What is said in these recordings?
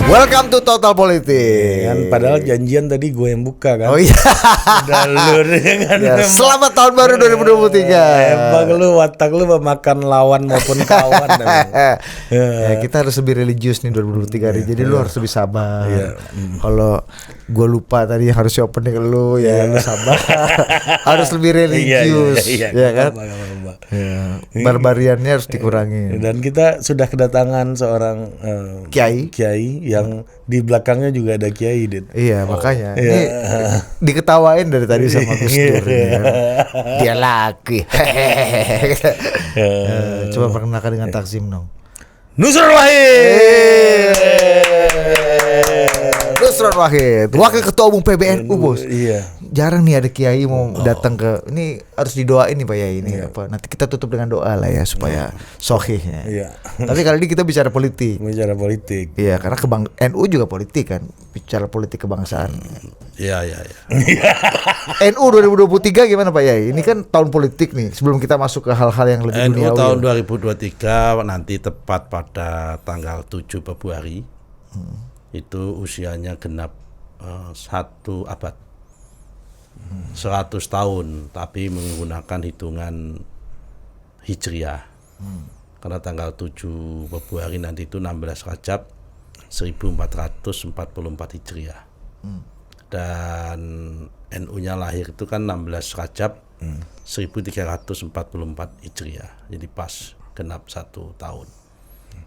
Welcome to Total Politik. Kan padahal janjian tadi gue yang buka kan. Oh iya. Udah lu kan. Ya, selamat tahun baru 2023. Emang lu watak lu memakan lawan maupun kawan. Ya, kita harus lebih religius nih 2023 hari. Jadi lu harus lebih sabar. Kalau gue lupa tadi yang harus opening lu ya, lu sabar. Harus lebih religius. Ya kan? Barbariannya harus dikurangi. Dan kita sudah kedatangan seorang Kiai yang di belakangnya juga ada Kiai, Dit. Iya, makanya. Ini diketawain dari tadi sama Gus Dur. Dia laki. Coba perkenalkan dengan takzim dong. Nusron Wahid. Nusron Wahid, Wakil Ketua Umum PBNU, Bos. Iya. Jarang nih ada kiai mau datang ke ini, harus didoain nih Pak Yai ini apa. Nanti kita tutup dengan doa lah ya supaya sohihnya. Iya. Tapi kali ini kita bicara politik. Bicara politik. Iya, karena NU juga politik kan, bicara politik kebangsaan. Iya. NU 2023 gimana Pak Yai? Ini kan tahun politik nih. Sebelum kita masuk ke hal-hal yang lebih NU duniawi. tahun 2023 nanti tepat pada tanggal 7 Februari. Itu usianya genap 1 abad. 100 tahun, tapi menggunakan hitungan Hijriah. Karena tanggal 7 Februari nanti itu 16 Rajab 1444 Hijriah. Dan NU-nya lahir itu kan 16 Rajab 1344 Hijriah. Jadi pas genap 1 tahun.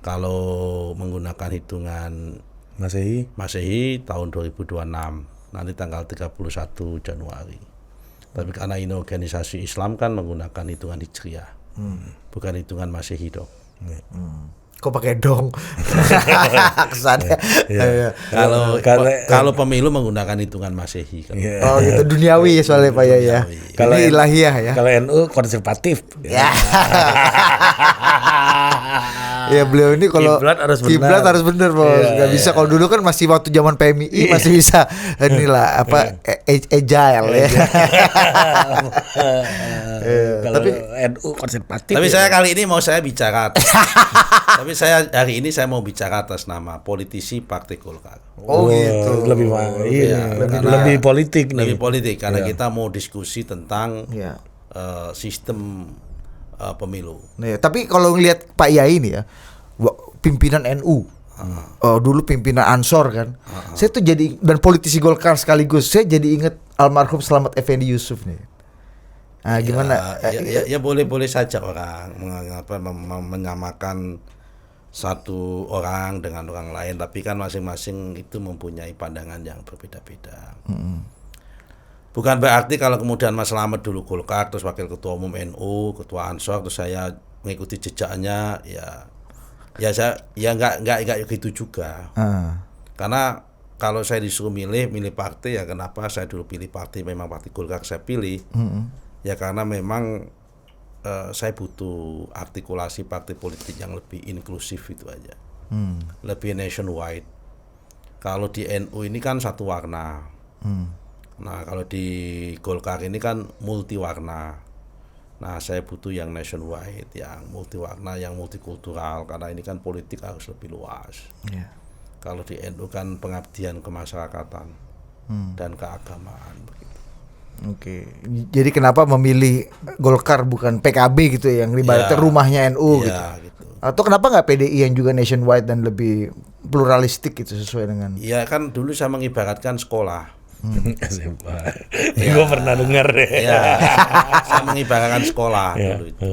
Kalau menggunakan hitungan Masehi tahun 2026, nanti tanggal 31 Januari. Tapi karena ini organisasi Islam kan menggunakan hitungan Hijriah, bukan hitungan Masehi dong. Kok pakai dong? Kesannya. Kalau pemilu menggunakan hitungan Masehi kan. Oh gitu, duniawi soalnya Pak Yai ya. Kalau ilahiyah ya. Kalau NU konservatif. Ya. Ya beliau ini kalau kiblat harus benar Bos. Gak bisa kalau dulu kan masih waktu zaman PMI masih bisa inilah apa agile ya. Tapi NU konservatif. Tapi saya kali ini mau saya bicara. Tapi saya hari ini saya mau bicara atas nama politisi Partai Golkar. Oh gitu. Lebih politik nih. Lebih politik karena kita mau diskusi tentang sistem pemilu. Nih, tapi kalau ngelihat Pak Yai ini ya, pimpinan NU, dulu pimpinan Ansor kan, saya tuh jadi dan politisi Golkar sekaligus, saya jadi inget almarhum Slamet Effendi Yusuf nih. Nah, gimana? Ya boleh saja orang menyamakan satu orang dengan orang lain, tapi kan masing-masing itu mempunyai pandangan yang berbeda-beda. Bukan berarti kalau kemudian Mas Slamet dulu Golkar, terus Wakil Ketua Umum NU, Ketua Ansor, terus saya mengikuti jejaknya, ya saya nggak gitu juga. Karena kalau saya disuruh milih partai, ya kenapa saya dulu pilih partai, memang Partai Golkar saya pilih. Ya karena memang saya butuh artikulasi partai politik yang lebih inklusif itu aja. Lebih nationwide. Kalau di NU ini kan satu warna. Nah kalau di Golkar ini kan multi warna. Nah saya butuh yang nationwide, yang multi warna, yang multikultural, karena ini kan politik harus lebih luas. Kalau di NU kan pengabdian kemasyarakatan dan keagamaan begitu. Oke. Jadi kenapa memilih Golkar bukan PKB gitu yang ibaratnya rumahnya NU gitu. Gitu. Atau kenapa nggak PDI yang juga nationwide dan lebih pluralistik gitu sesuai dengan? Iya kan dulu saya mengibaratkan sekolah. SMA. Gue pernah dengar deh. Ya, saya mengibaratkan sekolah dulu itu.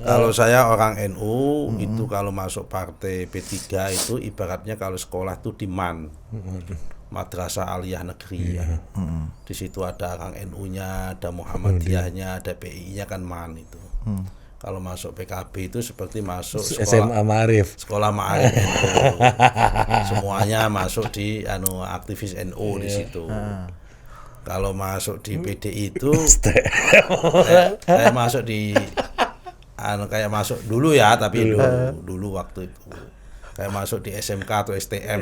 Kalau saya orang NU itu kalau masuk partai P3 itu ibaratnya kalau sekolah itu di MAN, Madrasah Aliyah Negeri. Di situ ada orang NU-nya, ada Muhammadiyahnya, ada PI-nya kan MAN itu. Kalau masuk PKB itu seperti masuk SMA Ma'arif. Sekolah Ma'arif NU. Semuanya masuk di aktivis NU di situ. Kalau masuk di PDI itu saya masuk di kayak masuk dulu ya, tapi dulu waktu itu kayak masuk di SMK atau STM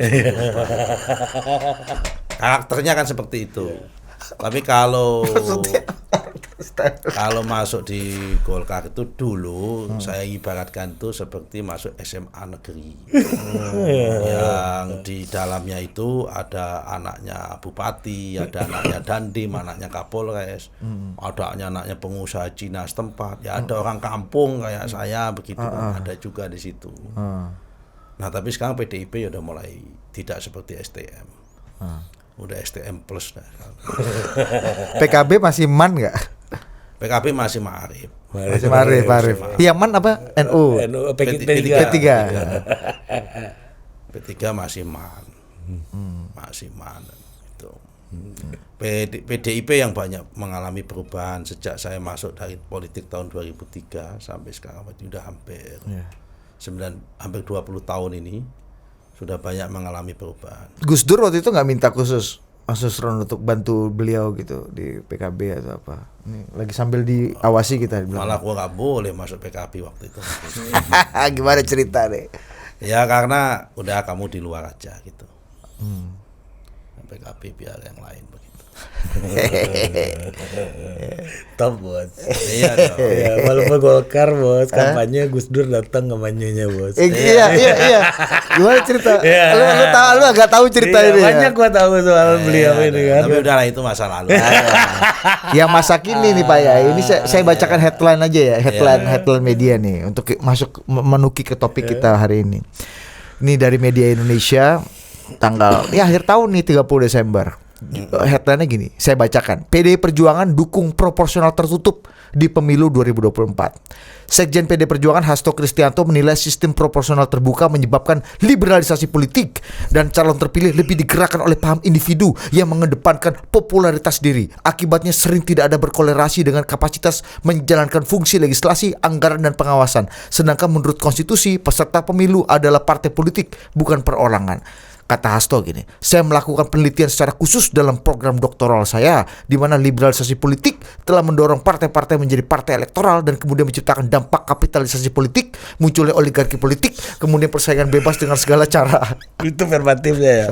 karakternya kan seperti itu. Tapi kalau Kalau masuk di Golkar itu dulu saya ibaratkan itu seperti masuk SMA negeri. Yang di dalamnya itu ada anaknya bupati, ada anaknya dandim, anaknya kapolres, ada anaknya pengusaha Cina setempat, ya ada orang kampung kayak saya begitu, ada juga di situ. Nah, tapi sekarang PDIP ya udah mulai tidak seperti STM. Udah STM plus dah. PKB masih MAN nggak? PKB masih Ma'arif. Masih Ma'arif. Yang MAN apa? NU. P3. P3 masih MAN. Masih MAN itu. PDIP yang banyak mengalami perubahan sejak saya masuk dari politik tahun 2003 sampai sekarang sudah hampir 20 tahun ini sudah banyak mengalami perubahan. Gus Dur waktu itu nggak minta khusus Mas Nusron untuk bantu beliau gitu di PKB atau apa? Ini lagi sambil diawasi kita. Malah gua nggak boleh masuk PKB waktu itu. Gimana cerita deh? Ya karena udah kamu di luar aja gitu. PKB biar yang lain begitu. Top bos. Iya dong. Ya, walaupun Golkar bos, kampanye Gus Dur datang kampanyenya bos. Iya. Gimana cerita? Lu agak tahu cerita Iya, ini. banyak gua tahu soal beliau ini kan. Tapi udahlah itu masa lalu. Yang masa kini nih Pak ya. Ini saya bacakan headline aja ya, headline media nih untuk masuk menuki ke topik kita hari ini. Ini dari media Indonesia tanggal akhir tahun nih 30 Desember. Headline-nya gini, saya bacakan. PDI Perjuangan dukung proporsional tertutup di pemilu 2024. Sekjen PDI Perjuangan Hasto Kristianto menilai sistem proporsional terbuka menyebabkan liberalisasi politik dan calon terpilih lebih digerakkan oleh paham individu yang mengedepankan popularitas diri. Akibatnya sering tidak ada berkolerasi dengan kapasitas menjalankan fungsi legislasi, anggaran dan pengawasan. Sedangkan menurut konstitusi, peserta pemilu adalah partai politik, bukan perorangan. Kata Hasto gini, saya melakukan penelitian secara khusus dalam program doktoral saya, di mana liberalisasi politik telah mendorong partai-partai menjadi partai elektoral dan kemudian menciptakan dampak kapitalisasi politik, munculnya oligarki politik, kemudian persaingan bebas dengan segala cara. Itu verbatimnya ya.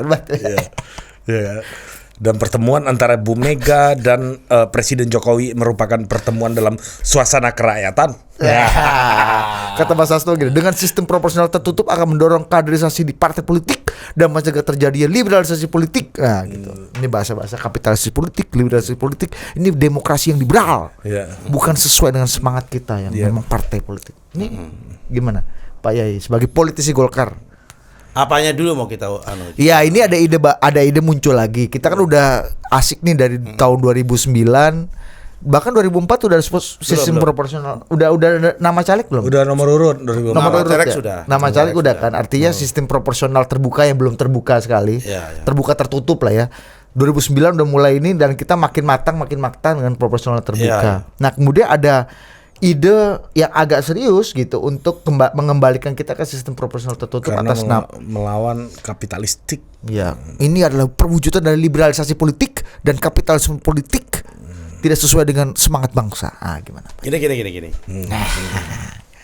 Ya. Dan pertemuan antara Bu Mega dan Presiden Jokowi merupakan pertemuan dalam suasana kerakyatan. Kata Mas Hasto gini, dengan sistem proporsional tertutup akan mendorong kaderisasi di partai politik dan mencegah terjadinya liberalisasi politik. Nah, gitu. Ini bahasa-bahasa kapitalisasi politik, liberalisasi politik. Ini demokrasi yang liberal. Bukan sesuai dengan semangat kita yang memang partai politik. Ini gimana Pak Yai sebagai politisi Golkar? Apanya dulu mau kita Iya, ini ada ide muncul lagi. Kita kan udah asik nih dari tahun 2009. Bahkan 2004 udah ada sistem proporsional. Udah ada nama caleg belum? Udah nomor urut 2004. Nama caleg ya? sudah. Nama caleg udah kan. Artinya sistem proporsional terbuka yang belum terbuka sekali. Terbuka tertutup lah ya. 2009 udah mulai ini dan kita makin matang dengan proporsional terbuka. Nah, kemudian ada ide yang agak serius gitu untuk mengembalikan kita ke sistem proporsional tertutup karena atas nama melawan kapitalistik. Ya, ini adalah perwujudan dari liberalisasi politik dan kapitalisme politik tidak sesuai dengan semangat bangsa. Gimana? Gini.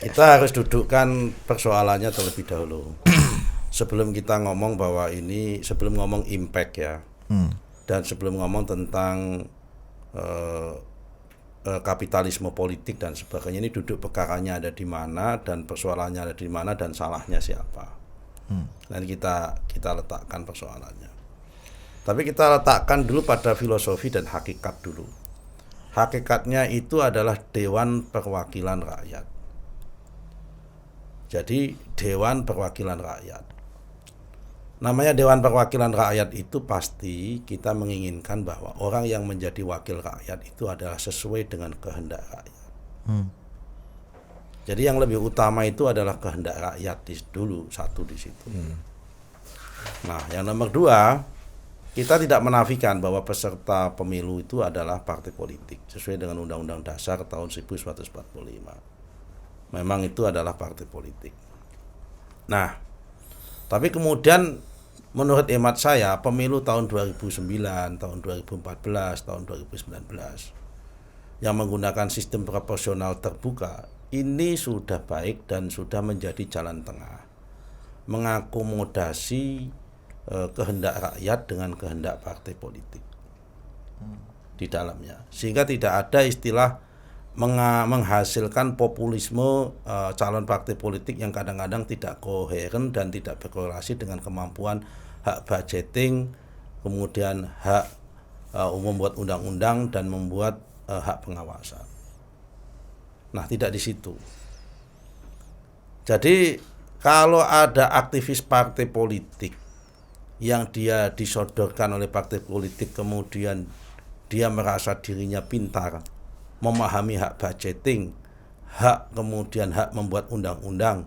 Kita harus dudukkan persoalannya terlebih dahulu. Sebelum kita ngomong sebelum ngomong impact ya, dan sebelum ngomong tentang kapitalisme politik dan sebagainya, ini duduk perkaranya ada di mana dan persoalannya ada di mana dan salahnya siapa. Dan kita letakkan persoalannya. Tapi kita letakkan dulu pada filosofi dan hakikat dulu. Hakikatnya itu adalah Dewan Perwakilan Rakyat. Jadi Dewan Perwakilan Rakyat. Namanya Dewan Perwakilan Rakyat itu pasti kita menginginkan bahwa orang yang menjadi wakil rakyat itu adalah sesuai dengan kehendak rakyat. Jadi yang lebih utama itu adalah kehendak rakyat dulu, satu di situ. Nah, yang nomor dua, kita tidak menafikan bahwa peserta pemilu itu adalah partai politik sesuai dengan Undang-Undang Dasar tahun 1945. Memang itu adalah partai politik. Nah, tapi kemudian menurut hemat saya pemilu tahun 2009, tahun 2014, tahun 2019 yang menggunakan sistem proporsional terbuka ini sudah baik dan sudah menjadi jalan tengah mengakomodasi kehendak rakyat dengan kehendak partai politik. di dalamnya, sehingga tidak ada istilah menghasilkan populisme calon partai politik yang kadang-kadang tidak koheren dan tidak berkorelasi dengan kemampuan hak budgeting, kemudian hak membuat undang-undang dan membuat hak pengawasan. Nah, tidak di situ. Jadi kalau ada aktivis partai politik yang dia disodorkan oleh partai politik, kemudian dia merasa dirinya pintar, memahami hak budgeting, hak kemudian hak membuat undang-undang,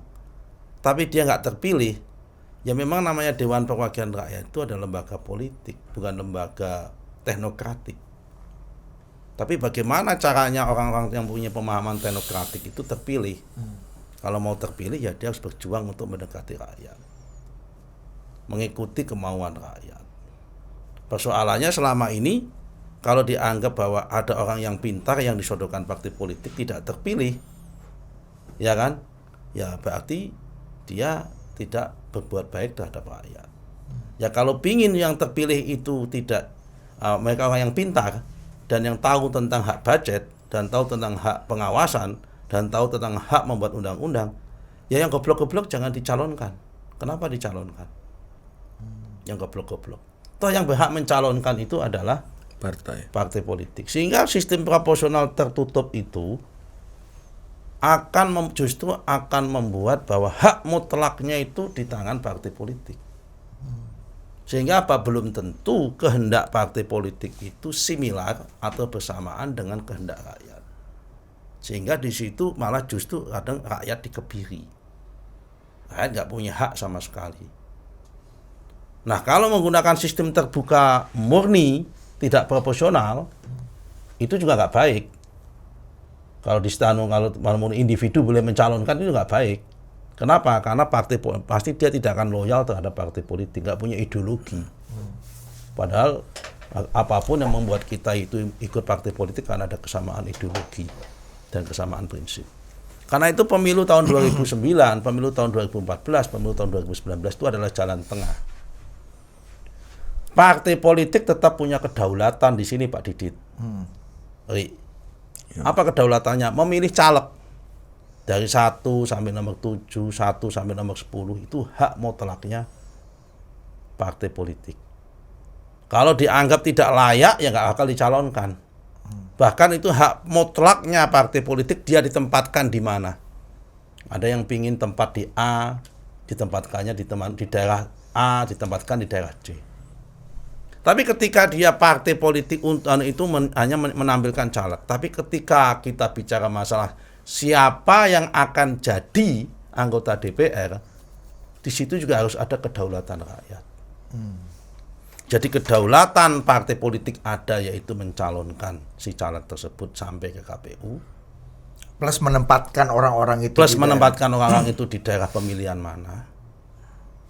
tapi dia nggak terpilih, ya memang namanya Dewan Perwakilan Rakyat itu adalah lembaga politik, bukan lembaga teknokratik. Tapi bagaimana caranya orang-orang yang punya pemahaman teknokratik itu terpilih? Kalau mau terpilih ya dia harus berjuang untuk mendekati rakyat, mengikuti kemauan rakyat. Persoalannya selama ini kalau dianggap bahwa ada orang yang pintar yang disodorkan partai politik tidak terpilih, ya kan? Ya berarti dia tidak berbuat baik terhadap rakyat. Ya kalau pingin yang terpilih itu tidak mereka orang yang pintar dan yang tahu tentang hak budget dan tahu tentang hak pengawasan dan tahu tentang hak membuat undang-undang, ya yang goblok-goblok jangan dicalonkan. Kenapa dicalonkan? Yang goblok-goblok. Toh yang berhak mencalonkan itu adalah partai politik. Sehingga sistem proporsional tertutup itu justru akan membuat bahwa hak mutlaknya itu di tangan partai politik. Sehingga belum tentu kehendak partai politik itu similar atau bersamaan dengan kehendak rakyat. Sehingga di situ malah justru kadang rakyat dikebiri. Rakyat nggak punya hak sama sekali. Nah, kalau menggunakan sistem terbuka murni tidak proporsional, itu juga nggak baik. Kalau kalau individu boleh mencalonkan itu nggak baik. Kenapa? Karena partai pasti dia tidak akan loyal terhadap partai politik, nggak punya ideologi. Padahal apapun yang membuat kita itu ikut partai politik karena ada kesamaan ideologi dan kesamaan prinsip. Karena itu pemilu tahun 2009, pemilu tahun 2014, pemilu tahun 2019 itu adalah jalan tengah. Partai politik tetap punya kedaulatan di sini, Pak Didit. Apa kedaulatannya? Memilih caleg dari 1 sampai nomor 7, 1 sampai nomor 10 itu hak mutlaknya partai politik. Kalau dianggap tidak layak ya nggak akan dicalonkan. Bahkan itu hak mutlaknya partai politik, dia ditempatkan di mana. Ada yang pingin tempat di A, ditempatkannya di daerah A, ditempatkan di daerah C. Tapi ketika dia partai politik itu hanya menampilkan caleg. Tapi ketika kita bicara masalah siapa yang akan jadi anggota DPR, di situ juga harus ada kedaulatan rakyat. Jadi kedaulatan partai politik ada, yaitu mencalonkan si caleg tersebut sampai ke KPU. Plus menempatkan orang-orang itu. Itu di daerah pemilihan mana.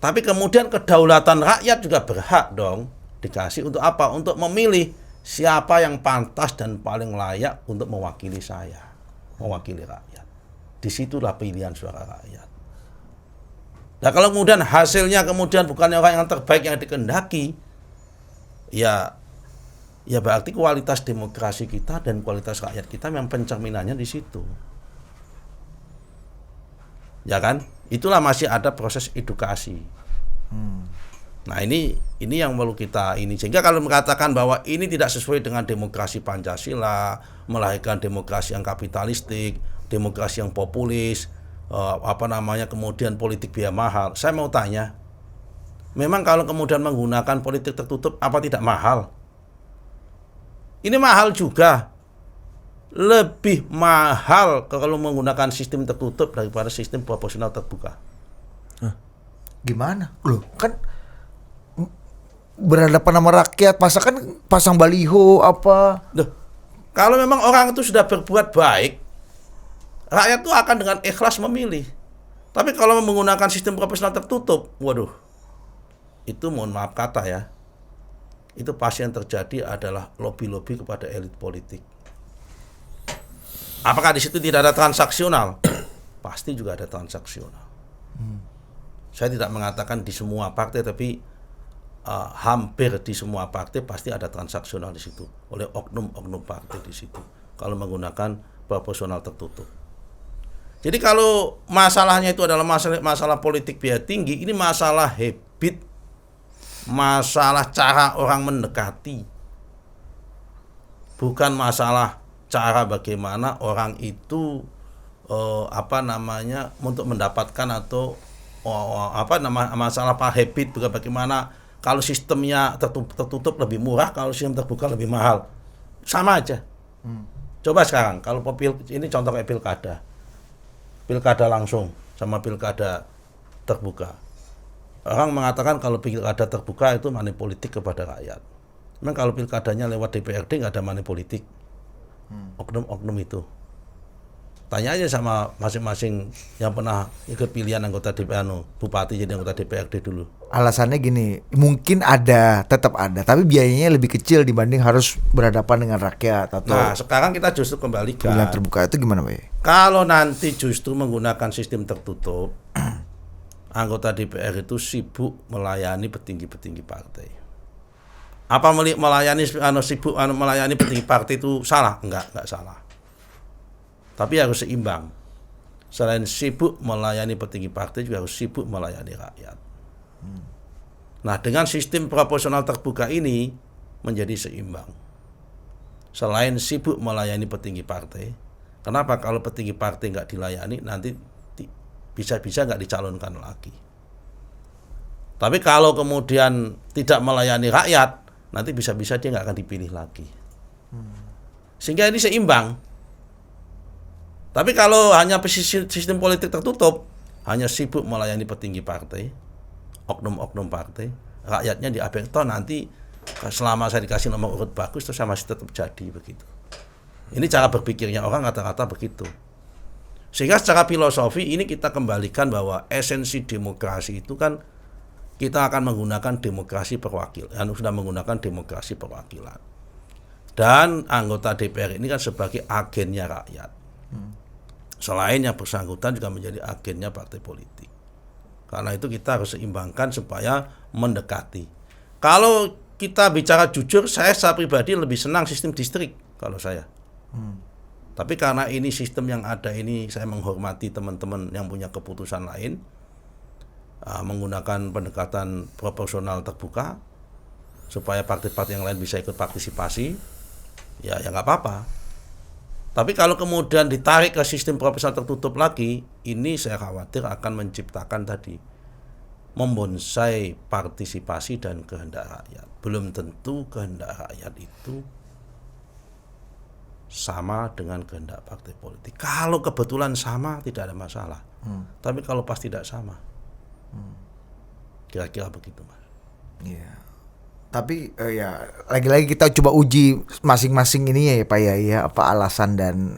Tapi kemudian kedaulatan rakyat juga berhak dong dikasih untuk apa? Untuk memilih siapa yang pantas dan paling layak untuk mewakili saya, mewakili rakyat. Disitulah pilihan suara rakyat. Nah kalau kemudian hasilnya kemudian bukan orang yang terbaik yang dikehendaki, ya berarti kualitas demokrasi kita dan kualitas rakyat kita memang pencerminannya di situ. Ya kan? Itulah masih ada proses edukasi. Nah ini yang perlu kita sehingga kalau mengatakan bahwa ini tidak sesuai dengan demokrasi Pancasila, melahirkan demokrasi yang kapitalistik, demokrasi yang populis, kemudian politik biaya mahal. Saya mau tanya, memang kalau kemudian menggunakan politik tertutup apa tidak mahal? Ini mahal juga. Lebih mahal kalau menggunakan sistem tertutup daripada sistem proporsional terbuka. Gimana? Loh, kan berhadapan sama rakyat, masa kan pasang baliho apa? Loh, kalau memang orang itu sudah berbuat baik, rakyat itu akan dengan ikhlas memilih. Tapi kalau menggunakan sistem proporsional tertutup, waduh, itu mohon maaf kata ya, itu pasti yang terjadi adalah lobby-lobby kepada elit politik. Apakah di situ tidak ada transaksional? Pasti juga ada transaksional. Saya tidak mengatakan di semua partai, tapi hampir di semua partai pasti ada transaksional di situ oleh oknum-oknum partai di situ kalau menggunakan proporsional tertutup. Jadi kalau masalahnya itu adalah masalah politik biaya tinggi, ini masalah habit, masalah cara orang mendekati, bukan masalah cara bagaimana orang itu untuk mendapatkan atau masalah habit, bukan bagaimana kalau sistemnya tertutup lebih murah, kalau sistem terbuka lebih mahal, sama aja. Coba sekarang kalau ini contoh kayak pilkada langsung sama pilkada terbuka. Orang mengatakan kalau pilkada terbuka itu money politik kepada rakyat. Memang kalau pilkadanya lewat DPRD nggak ada money politik. Oknum-oknum itu. Tanya aja sama masing-masing yang pernah ikut pilihan anggota DPR, bupati jadi anggota DPRD dulu. Alasannya gini, mungkin tetap ada, tapi biayanya lebih kecil dibanding harus berhadapan dengan rakyat atau. Nah, sekarang kita justru kembalikan. Pilihan terbuka itu gimana, Pak? Kalau nanti justru menggunakan sistem tertutup, anggota DPR itu sibuk melayani petinggi-petinggi partai. Apa sibuk melayani petinggi partai itu salah? Enggak salah. Tapi harus seimbang. Selain sibuk melayani petinggi partai juga harus sibuk melayani rakyat. Nah, dengan sistem proporsional terbuka ini menjadi seimbang. Selain sibuk melayani petinggi partai, kenapa kalau petinggi partai nggak dilayani nanti bisa-bisa nggak dicalonkan lagi. Tapi kalau kemudian tidak melayani rakyat, nanti bisa-bisa dia nggak akan dipilih lagi. Sehingga ini seimbang. Tapi kalau hanya sistem politik tertutup, hanya sibuk melayani petinggi partai, oknum-oknum partai, rakyatnya diabaikan, nanti selama saya dikasih nomor urut bagus terus saya masih tetap jadi begitu. Ini cara berpikirnya orang rata-rata begitu. Sehingga secara filosofi ini kita kembalikan bahwa esensi demokrasi itu kan kita akan menggunakan demokrasi perwakilan, sudah menggunakan demokrasi perwakilan. Dan anggota DPR ini kan sebagai agennya rakyat. Selain yang bersangkutan juga menjadi agennya partai politik. Karena itu kita harus seimbangkan supaya mendekati. Kalau kita bicara jujur, saya pribadi lebih senang sistem distrik kalau saya. Tapi karena ini sistem yang ada ini, saya menghormati teman-teman yang punya keputusan lain, menggunakan pendekatan proporsional terbuka supaya partai-partai yang lain bisa ikut partisipasi, ya nggak apa-apa. Tapi kalau kemudian ditarik ke sistem proporsional tertutup lagi, ini saya khawatir akan menciptakan tadi membonsai partisipasi dan kehendak rakyat. Belum tentu kehendak rakyat itu sama dengan kehendak partai politik. Kalau kebetulan sama tidak ada masalah. Tapi kalau pas tidak sama, kira-kira begitu, Mas. Iya. Tapi ya lagi-lagi kita coba uji masing-masing ini ya Pak ya apa alasan dan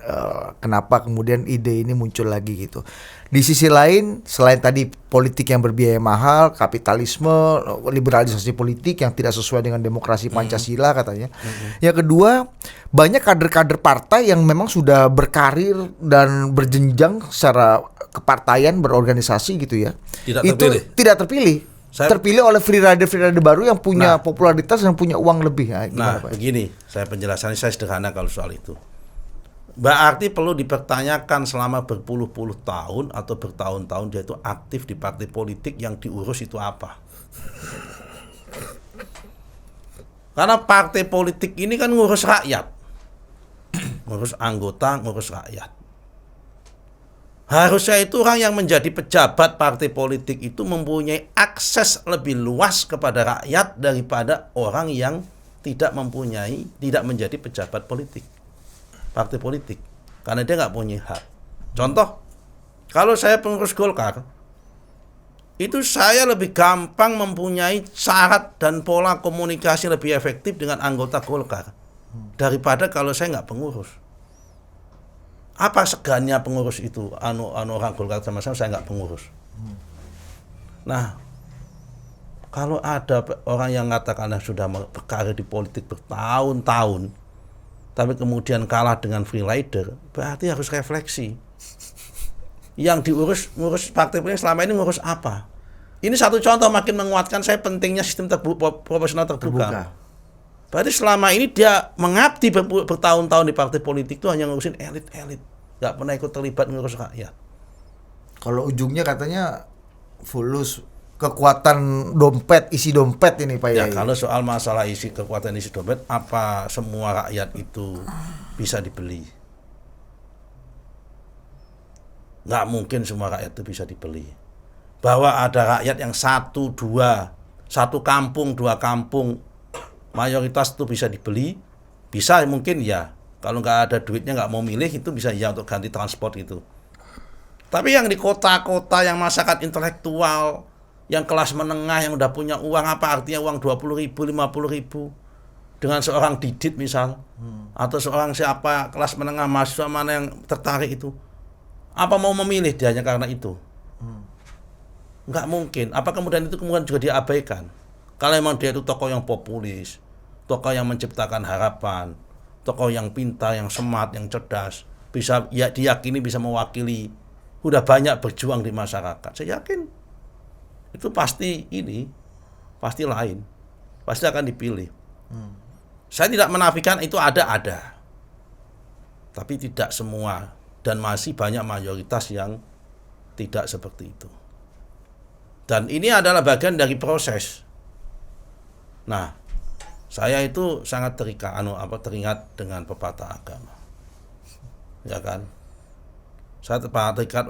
kenapa kemudian ide ini muncul lagi gitu. Di sisi lain selain tadi politik yang berbiaya mahal, kapitalisme, liberalisasi politik yang tidak sesuai dengan demokrasi Pancasila katanya. Yang kedua, banyak kader-kader partai yang memang sudah berkarir dan berjenjang secara kepartaian berorganisasi gitu ya. Tidak terpilih. Terpilih oleh free rider baru yang punya popularitas dan punya uang lebih. Begini, saya penjelasannya saya sederhana kalau soal itu. Berarti perlu dipertanyakan selama berpuluh-puluh tahun atau bertahun-tahun dia itu aktif di partai politik yang diurus itu apa? Karena partai politik ini kan ngurus rakyat, ngurus anggota, ngurus rakyat. Harusnya itu orang yang menjadi pejabat partai politik itu mempunyai akses lebih luas kepada rakyat daripada orang yang tidak menjadi pejabat politik, partai politik, karena dia nggak punya hak. Contoh, kalau saya pengurus Golkar, itu saya lebih gampang mempunyai syarat dan pola komunikasi lebih efektif dengan anggota Golkar daripada kalau saya nggak pengurus. Apa segannya pengurus itu? Orang Golkar sama saya nggak pengurus. Nah, kalau ada orang yang mengatakan sudah berkarir di politik bertahun-tahun, tapi kemudian kalah dengan free rider, berarti harus refleksi. Yang ngurus partai politik selama ini ngurus apa? Ini satu contoh makin menguatkan saya pentingnya sistem proporsional terbuka. Berarti selama ini dia mengabdi bertahun-tahun di partai politik itu hanya ngurusin elit-elit, nggak pernah ikut terlibat ngurus rakyat. Kalau ujungnya katanya fulus kekuatan dompet, isi dompet ini Pak Ya Yai. kalau soal masalah kekuatan isi dompet, apa semua rakyat itu bisa dibeli? Nggak mungkin semua rakyat itu bisa dibeli. Bahwa ada rakyat yang satu kampung, 2 kampung, mayoritas itu bisa dibeli, bisa mungkin ya. Kalau nggak ada duitnya nggak mau milih itu bisa ya untuk ganti transport itu. Tapi yang di kota-kota yang masyarakat intelektual, yang kelas menengah yang udah punya uang, apa artinya uang 20.000, 50.000 dengan seorang Didit misal, atau seorang siapa kelas menengah mahasiswa mana yang tertarik itu, apa mau memilih dia hanya karena itu? Nggak mungkin. Apa kemudian itu kemudian juga diabaikan? Kalau memang dia itu tokoh yang populis, tokoh yang menciptakan harapan, tokoh yang pintar, yang smart, yang cerdas, bisa ya diyakini bisa mewakili, udah banyak berjuang di masyarakat. Saya yakin itu pasti lain, pasti akan dipilih. Saya tidak menafikan itu ada, tapi tidak semua, dan masih banyak mayoritas yang tidak seperti itu. Dan ini adalah bagian dari proses. Nah, saya itu sangat teringat dengan pepatah agama, ya kan? Saya teringat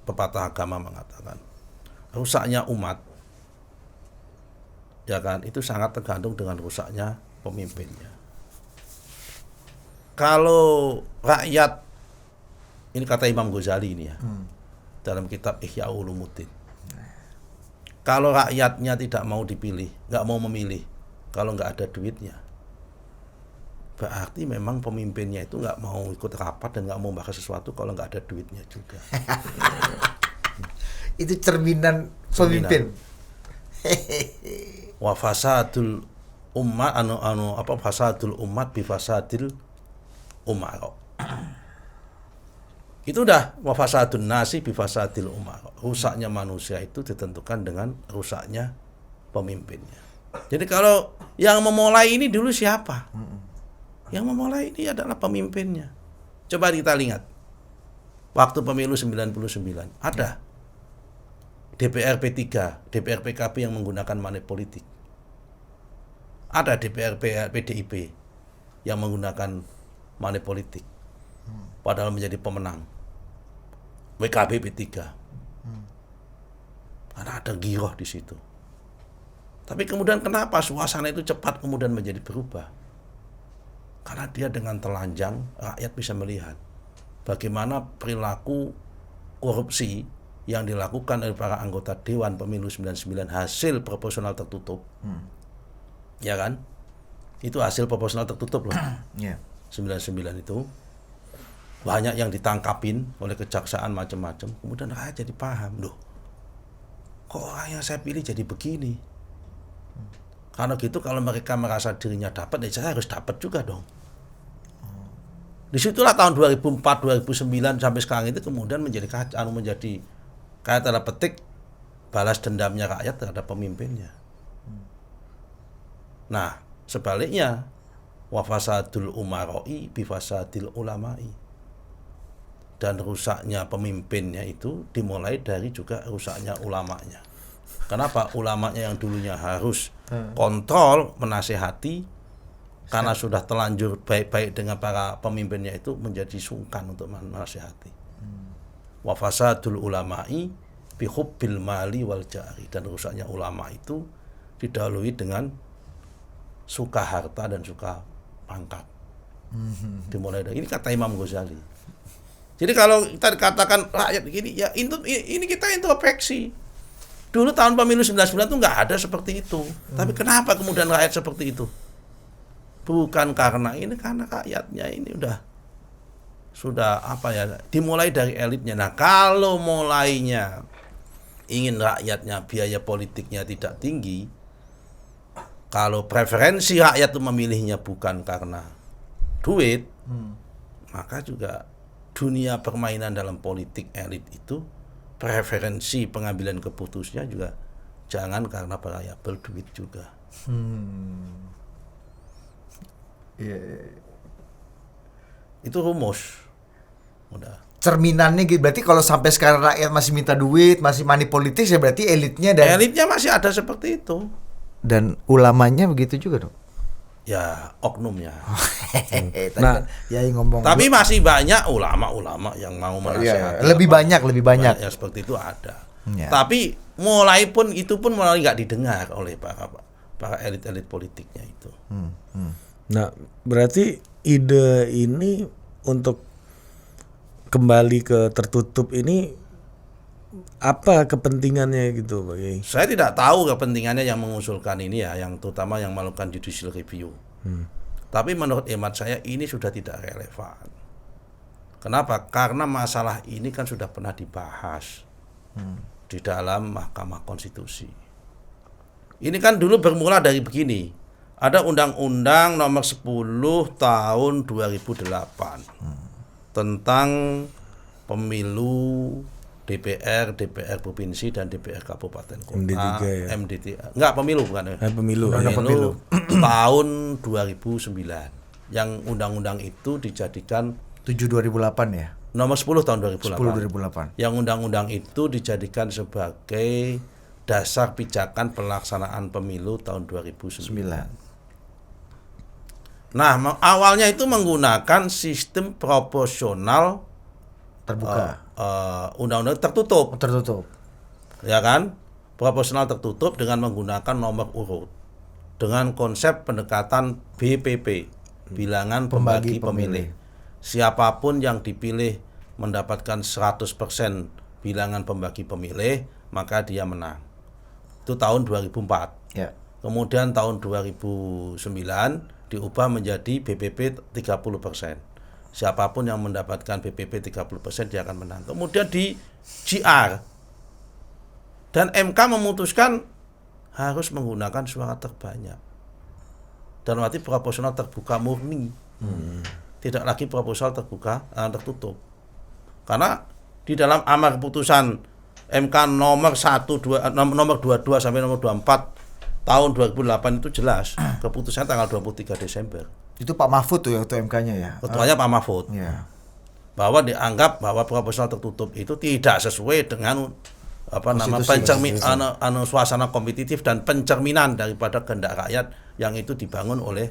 pepatah agama mengatakan rusaknya umat, ya kan? Itu sangat tergantung dengan rusaknya pemimpinnya. Kalau rakyat, ini kata Imam Ghazali ini ya, dalam kitab Ihya Ulumuddin. Kalau rakyatnya tidak mau dipilih, nggak mau memilih, kalau nggak ada duitnya, berarti memang pemimpinnya itu nggak mau ikut rapat dan nggak mau bahas sesuatu kalau nggak ada duitnya juga. Itu cerminan pemimpin. Wa fasadul ummat fasadul umat bi fasadil umara. Itu udah wafasadun nasi bifasadil umar. Rusaknya manusia itu ditentukan dengan rusaknya pemimpinnya. Jadi kalau yang memulai ini dulu siapa? Yang memulai ini adalah pemimpinnya. Coba kita lihat. Waktu pemilu 99 ada DPR P3, DPR PKB yang menggunakan money politik. Ada DPR PDIP yang menggunakan money politik. Padahal menjadi pemenang. WKB P3. Karena ada giroh di situ. Tapi kemudian kenapa suasana itu cepat kemudian menjadi berubah? Karena dia dengan telanjang rakyat bisa melihat bagaimana perilaku korupsi yang dilakukan oleh para anggota Dewan Pemilu 99 hasil proporsional tertutup. Ya kan? Itu hasil proporsional tertutup loh. 99 itu banyak yang ditangkapin oleh kejaksaan macam-macam, kemudian rakyat jadi paham, loh kok orang yang saya pilih jadi begini. Karena gitu kalau mereka merasa dirinya dapat, ya saya harus dapat juga dong. Disitulah tahun 2004, 2009 sampai sekarang itu kemudian menjadi kayak tanda petik balas dendamnya rakyat terhadap pemimpinnya. Nah sebaliknya wafasadul umaroi bifasadil ulamai. Dan rusaknya pemimpinnya itu dimulai dari juga rusaknya ulamanya. Kenapa? Ulamanya yang dulunya harus kontrol, menasehati, karena sudah telanjur baik-baik dengan para pemimpinnya itu menjadi sungkan untuk menasehati. Wa fasadul ulama'i bihubbil mali wal jari. Dan rusaknya ulama itu didahului dengan suka harta dan suka pangkat. Dimulai dari ini kata Imam Ghazali. Jadi kalau kita dikatakan rakyat begini, ya ini kita introspeksi. Dulu tahun pemilu 99 itu nggak ada seperti itu. Tapi kenapa kemudian rakyat seperti itu? Bukan karena rakyatnya ini sudah dimulai dari elitnya. Nah kalau mulainya ingin rakyatnya biaya politiknya tidak tinggi, kalau preferensi rakyat itu memilihnya bukan karena duit, maka juga dunia permainan dalam politik elit itu preferensi pengambilan keputusannya juga jangan karena variabel duit juga. Itu rumus. Udah. Cerminannya gitu. Berarti kalau sampai sekarang rakyat masih minta duit, masih money politics, ya berarti elitnya dan Masih ada seperti itu. dan ulamanya begitu juga dong. Ya, oknumnya. Nah, ya ngomong. Tapi masih banyak ulama-ulama yang mau menasihati. lebih banyak. Ya seperti itu ada. Ya. Tapi itu pun mulai nggak didengar oleh para elit-elit politiknya itu. Nah, berarti ide ini untuk kembali ke tertutup ini apa kepentingannya gitu, Pak Kiai? Saya tidak tahu kepentingannya yang mengusulkan ini ya, yang terutama yang melakukan judicial review. Tapi menurut hemat saya ini sudah tidak relevan. Kenapa? Karena masalah ini kan sudah pernah dibahas di dalam Mahkamah Konstitusi. Ini kan dulu bermula dari begini. Ada Undang-Undang Nomor 10 Tahun 2008 tentang pemilu DPR Provinsi dan DPR Kabupaten Kota. MD3 ya. MD3. Enggak, pemilu bukan. Pemilu. Pemilu tahun 2009. Yang undang-undang itu dijadikan 7/2008 ya. Nomor 10 tahun 10/2008. 2008. Yang undang-undang itu dijadikan sebagai dasar pijakan pelaksanaan pemilu tahun 2009. Nah, awalnya itu menggunakan sistem proporsional Terbuka. Undang-undang tertutup, ya kan? Proporsional tertutup dengan menggunakan nomor urut, dengan konsep pendekatan BPP, bilangan pembagi pemilih. Siapapun yang dipilih mendapatkan 100% bilangan pembagi pemilih, maka dia menang. Itu tahun 2004. Ya. Kemudian tahun 2009 diubah menjadi BPP 30%. Siapapun yang mendapatkan BPP 30% dia akan menang. Kemudian di GR dan MK memutuskan harus menggunakan suara terbanyak. Dan berarti proporsional terbuka murni. Tidak lagi proporsional terbuka tertutup. Karena di dalam amar putusan MK nomor 22 sampai nomor 24 tahun 2008 itu jelas keputusan tanggal 23 Desember. Itu Pak Mahfud tuh yang ketua MK-nya ya. Ketuanya Pak Mahfud. Ya. Bahwa dianggap bahwa proporsional tertutup itu tidak sesuai dengan suasana kompetitif dan pencerminan daripada kehendak rakyat yang itu dibangun oleh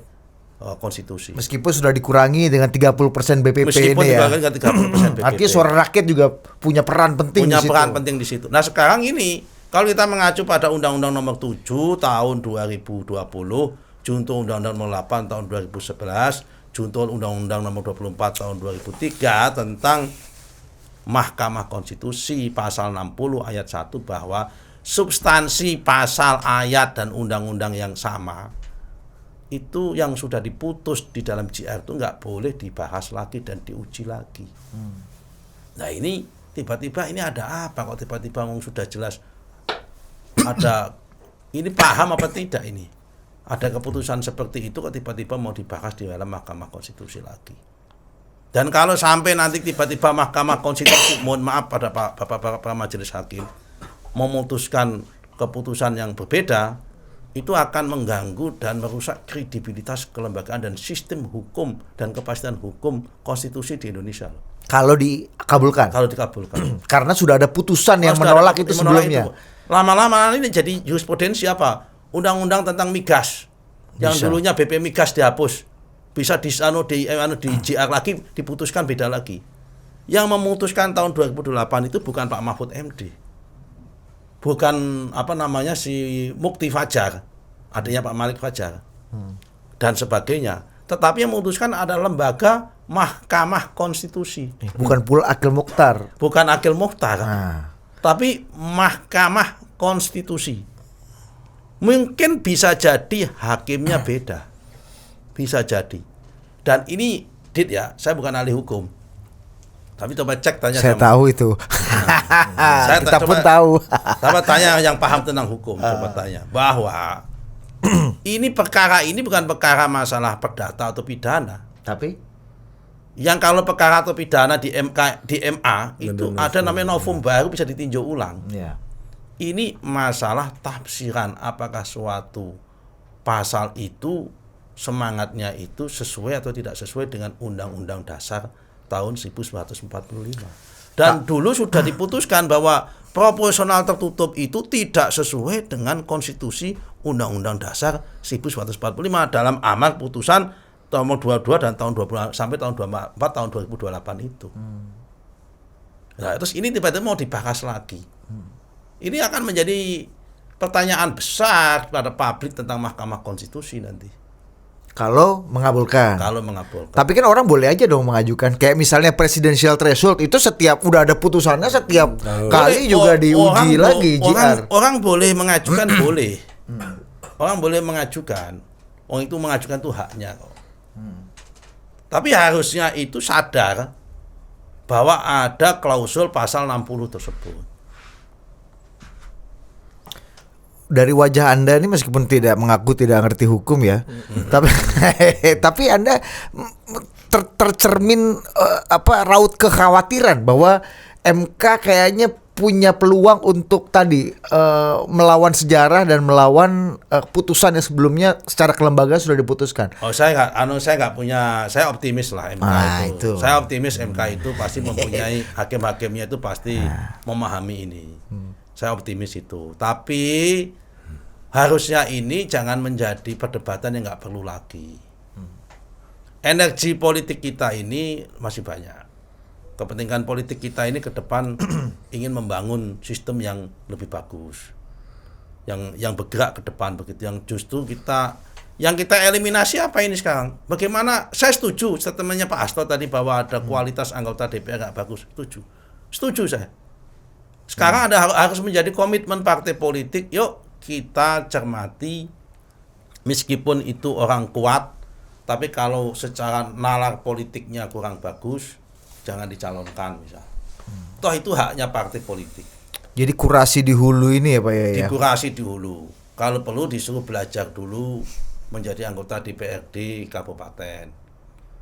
konstitusi. Meskipun sudah dikurangi dengan 30% BPP Meskipun ini ya. dikurangi dengan 30% BPP. Artinya suara rakyat juga punya peran penting di situ. penting di situ. Nah, sekarang ini kalau kita mengacu pada Undang-Undang Nomor 7 Tahun 2020, junto Undang-Undang Nomor 8 Tahun 2011, junto Undang-Undang Nomor 24 Tahun 2003 tentang Mahkamah Konstitusi pasal 60 ayat 1 bahwa substansi pasal ayat dan undang-undang yang sama itu yang sudah diputus di dalam JR itu nggak boleh dibahas lagi dan diuji lagi. Nah, ini tiba-tiba ini ada apa kok tiba-tiba sudah jelas ada ini paham apa tidak ini? Ada keputusan seperti itu kok tiba-tiba mau dibahas di dalam Mahkamah Konstitusi lagi. Dan kalau sampai nanti tiba-tiba Mahkamah Konstitusi, mohon maaf pada Bapak Majelis Hakim, memutuskan keputusan yang berbeda, itu akan mengganggu dan merusak kredibilitas kelembagaan dan sistem hukum dan kepastian hukum konstitusi di Indonesia. Kalau dikabulkan. Karena sudah ada putusan yang menolak itu sebelumnya. Lama-lama ini jadi jurisprudensi apa? Undang-undang tentang migas yang dulunya BP migas dihapus, bisa di JR lagi diputuskan beda lagi. Yang memutuskan tahun 2008 itu bukan Pak Mahfud MD, bukan si Mukti Fajar, adanya Pak Malik Fajar dan sebagainya. Tetapi yang memutuskan adalah lembaga Mahkamah Konstitusi, bukan pula Akil Mukhtar, tapi Mahkamah Konstitusi. Mungkin bisa jadi hakimnya beda, bisa jadi. Dan ini saya bukan ahli hukum, tapi coba cek tanya. Saya tahu itu. Kita pun tahu. Coba tanya yang paham tentang hukum, coba tanya bahwa perkara ini bukan perkara masalah perdata atau pidana, tapi Yang kalau perkara atau pidana di MA itu ada namanya novum baru bisa ditinjau ulang. Ya. Ini masalah tafsiran apakah suatu pasal itu semangatnya itu sesuai atau tidak sesuai dengan Undang-Undang Dasar tahun 1945. Dan dulu sudah diputuskan bahwa proporsional tertutup itu tidak sesuai dengan konstitusi Undang-Undang Dasar 1945 dalam amar putusan nomor 22 dan tahun 20 sampai tahun 24 tahun 2028 itu. Nah, terus ini tiba-tiba mau dibahas lagi. Ini akan menjadi pertanyaan besar pada publik tentang Mahkamah Konstitusi nanti. Kalau mengabulkan. Kalau mengabulkan. Tapi kan orang boleh aja dong mengajukan. Kayak misalnya presidential threshold itu setiap udah ada putusannya setiap kali juga diuji lagi JR. Orang boleh mengajukan boleh. Orang boleh mengajukan. Orang itu mengajukan itu haknya kok. Tapi harusnya itu sadar bahwa ada klausul pasal 60 tersebut. Dari wajah Anda ini meskipun tidak mengaku tidak ngerti hukum ya, tapi Anda tercermin raut kekhawatiran bahwa MK kayaknya punya peluang untuk tadi melawan sejarah dan melawan putusan yang sebelumnya secara kelembagaan sudah diputuskan. Oh, saya nggak punya, saya optimis lah MK itu. Saya optimis MK itu pasti mempunyai hakim-hakimnya itu pasti memahami ini. Saya optimis itu. Tapi harusnya ini jangan menjadi perdebatan yang nggak perlu lagi. Energi politik kita ini masih banyak. Kepentingan politik kita ini ke depan ingin membangun sistem yang lebih bagus, yang bergerak ke depan begitu, yang justru yang kita eliminasi apa ini sekarang? Bagaimana? Saya setuju statementnya Pak Hasto tadi bahwa ada kualitas anggota DPR nggak bagus, setuju saya. Sekarang harus menjadi komitmen partai politik. Yuk kita cermati, meskipun itu orang kuat, tapi kalau secara nalar politiknya kurang bagus, jangan dicalonkan misal. Toh itu haknya partai politik. Jadi kurasi di hulu ini ya Pak ya. Dikurasi di hulu. Kalau perlu disuruh belajar dulu menjadi anggota DPRD kabupaten.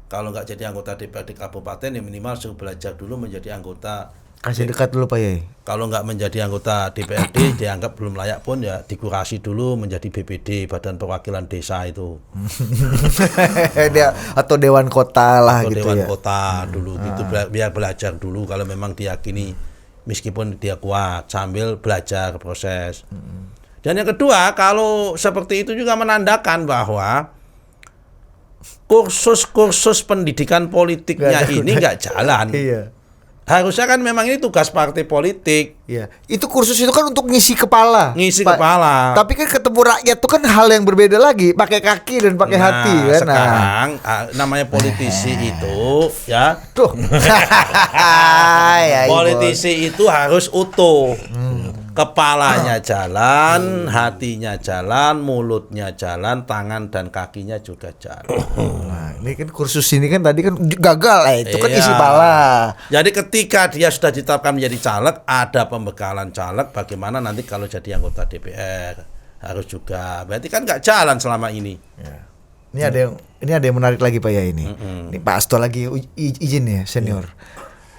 Kalau nggak jadi anggota DPRD kabupaten ya minimal suruh belajar dulu menjadi anggota. Kasih dekat dulu Pak Yai. Kalau nggak menjadi anggota DPRD dianggap belum layak pun ya dikurasi dulu menjadi BPD, Badan Perwakilan Desa itu. Atau Dewan Kota lah atau gitu Dewan ya. Kota dulu gitu, biar belajar dulu kalau memang diyakini meskipun dia kuat sambil belajar proses. Dan yang kedua, kalau seperti itu juga menandakan bahwa kursus-kursus pendidikan politiknya ini nggak jalan. Iya. Harusnya kan memang ini tugas partai politik. Iya. Itu kursus itu kan untuk ngisi kepala. Kepala. Tapi kan ketemu rakyat itu kan hal yang berbeda lagi. Pakai kaki dan pakai hati kan. Sekarang namanya politisi itu ya. Tuh. Politisi itu harus utuh. Kepalanya jalan, hatinya jalan, mulutnya jalan, tangan dan kakinya juga jalan. Nah, ini kan kursus ini kan tadi kan gagal itu kan isi pala. Jadi ketika dia sudah ditetapkan menjadi caleg, ada pembekalan caleg bagaimana nanti kalau jadi anggota DPR. Harus juga. Berarti kan nggak jalan selama ini. Ya. Ini ada yang menarik lagi Pak ya ini. Ini Pak Hasto lagi izin ya senior.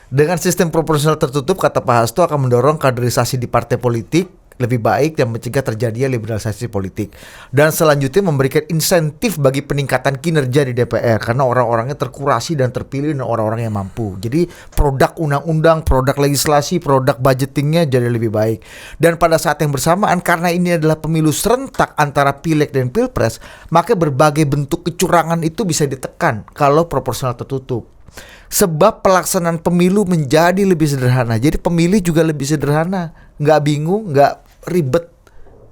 Dengan sistem proporsional tertutup, kata Pak Hasto akan mendorong kaderisasi di partai politik lebih baik dan mencegah terjadinya liberalisasi politik. Dan selanjutnya memberikan insentif bagi peningkatan kinerja di DPR karena orang-orangnya terkurasi dan terpilih dan orang-orang yang mampu. Jadi produk undang-undang, produk legislasi, produk budgetingnya jadi lebih baik. Dan pada saat yang bersamaan karena ini adalah pemilu serentak antara pileg dan pilpres, maka berbagai bentuk kecurangan itu bisa ditekan kalau proporsional tertutup. Sebab pelaksanaan pemilu menjadi lebih sederhana. Jadi pemilih juga lebih sederhana, nggak bingung, nggak ribet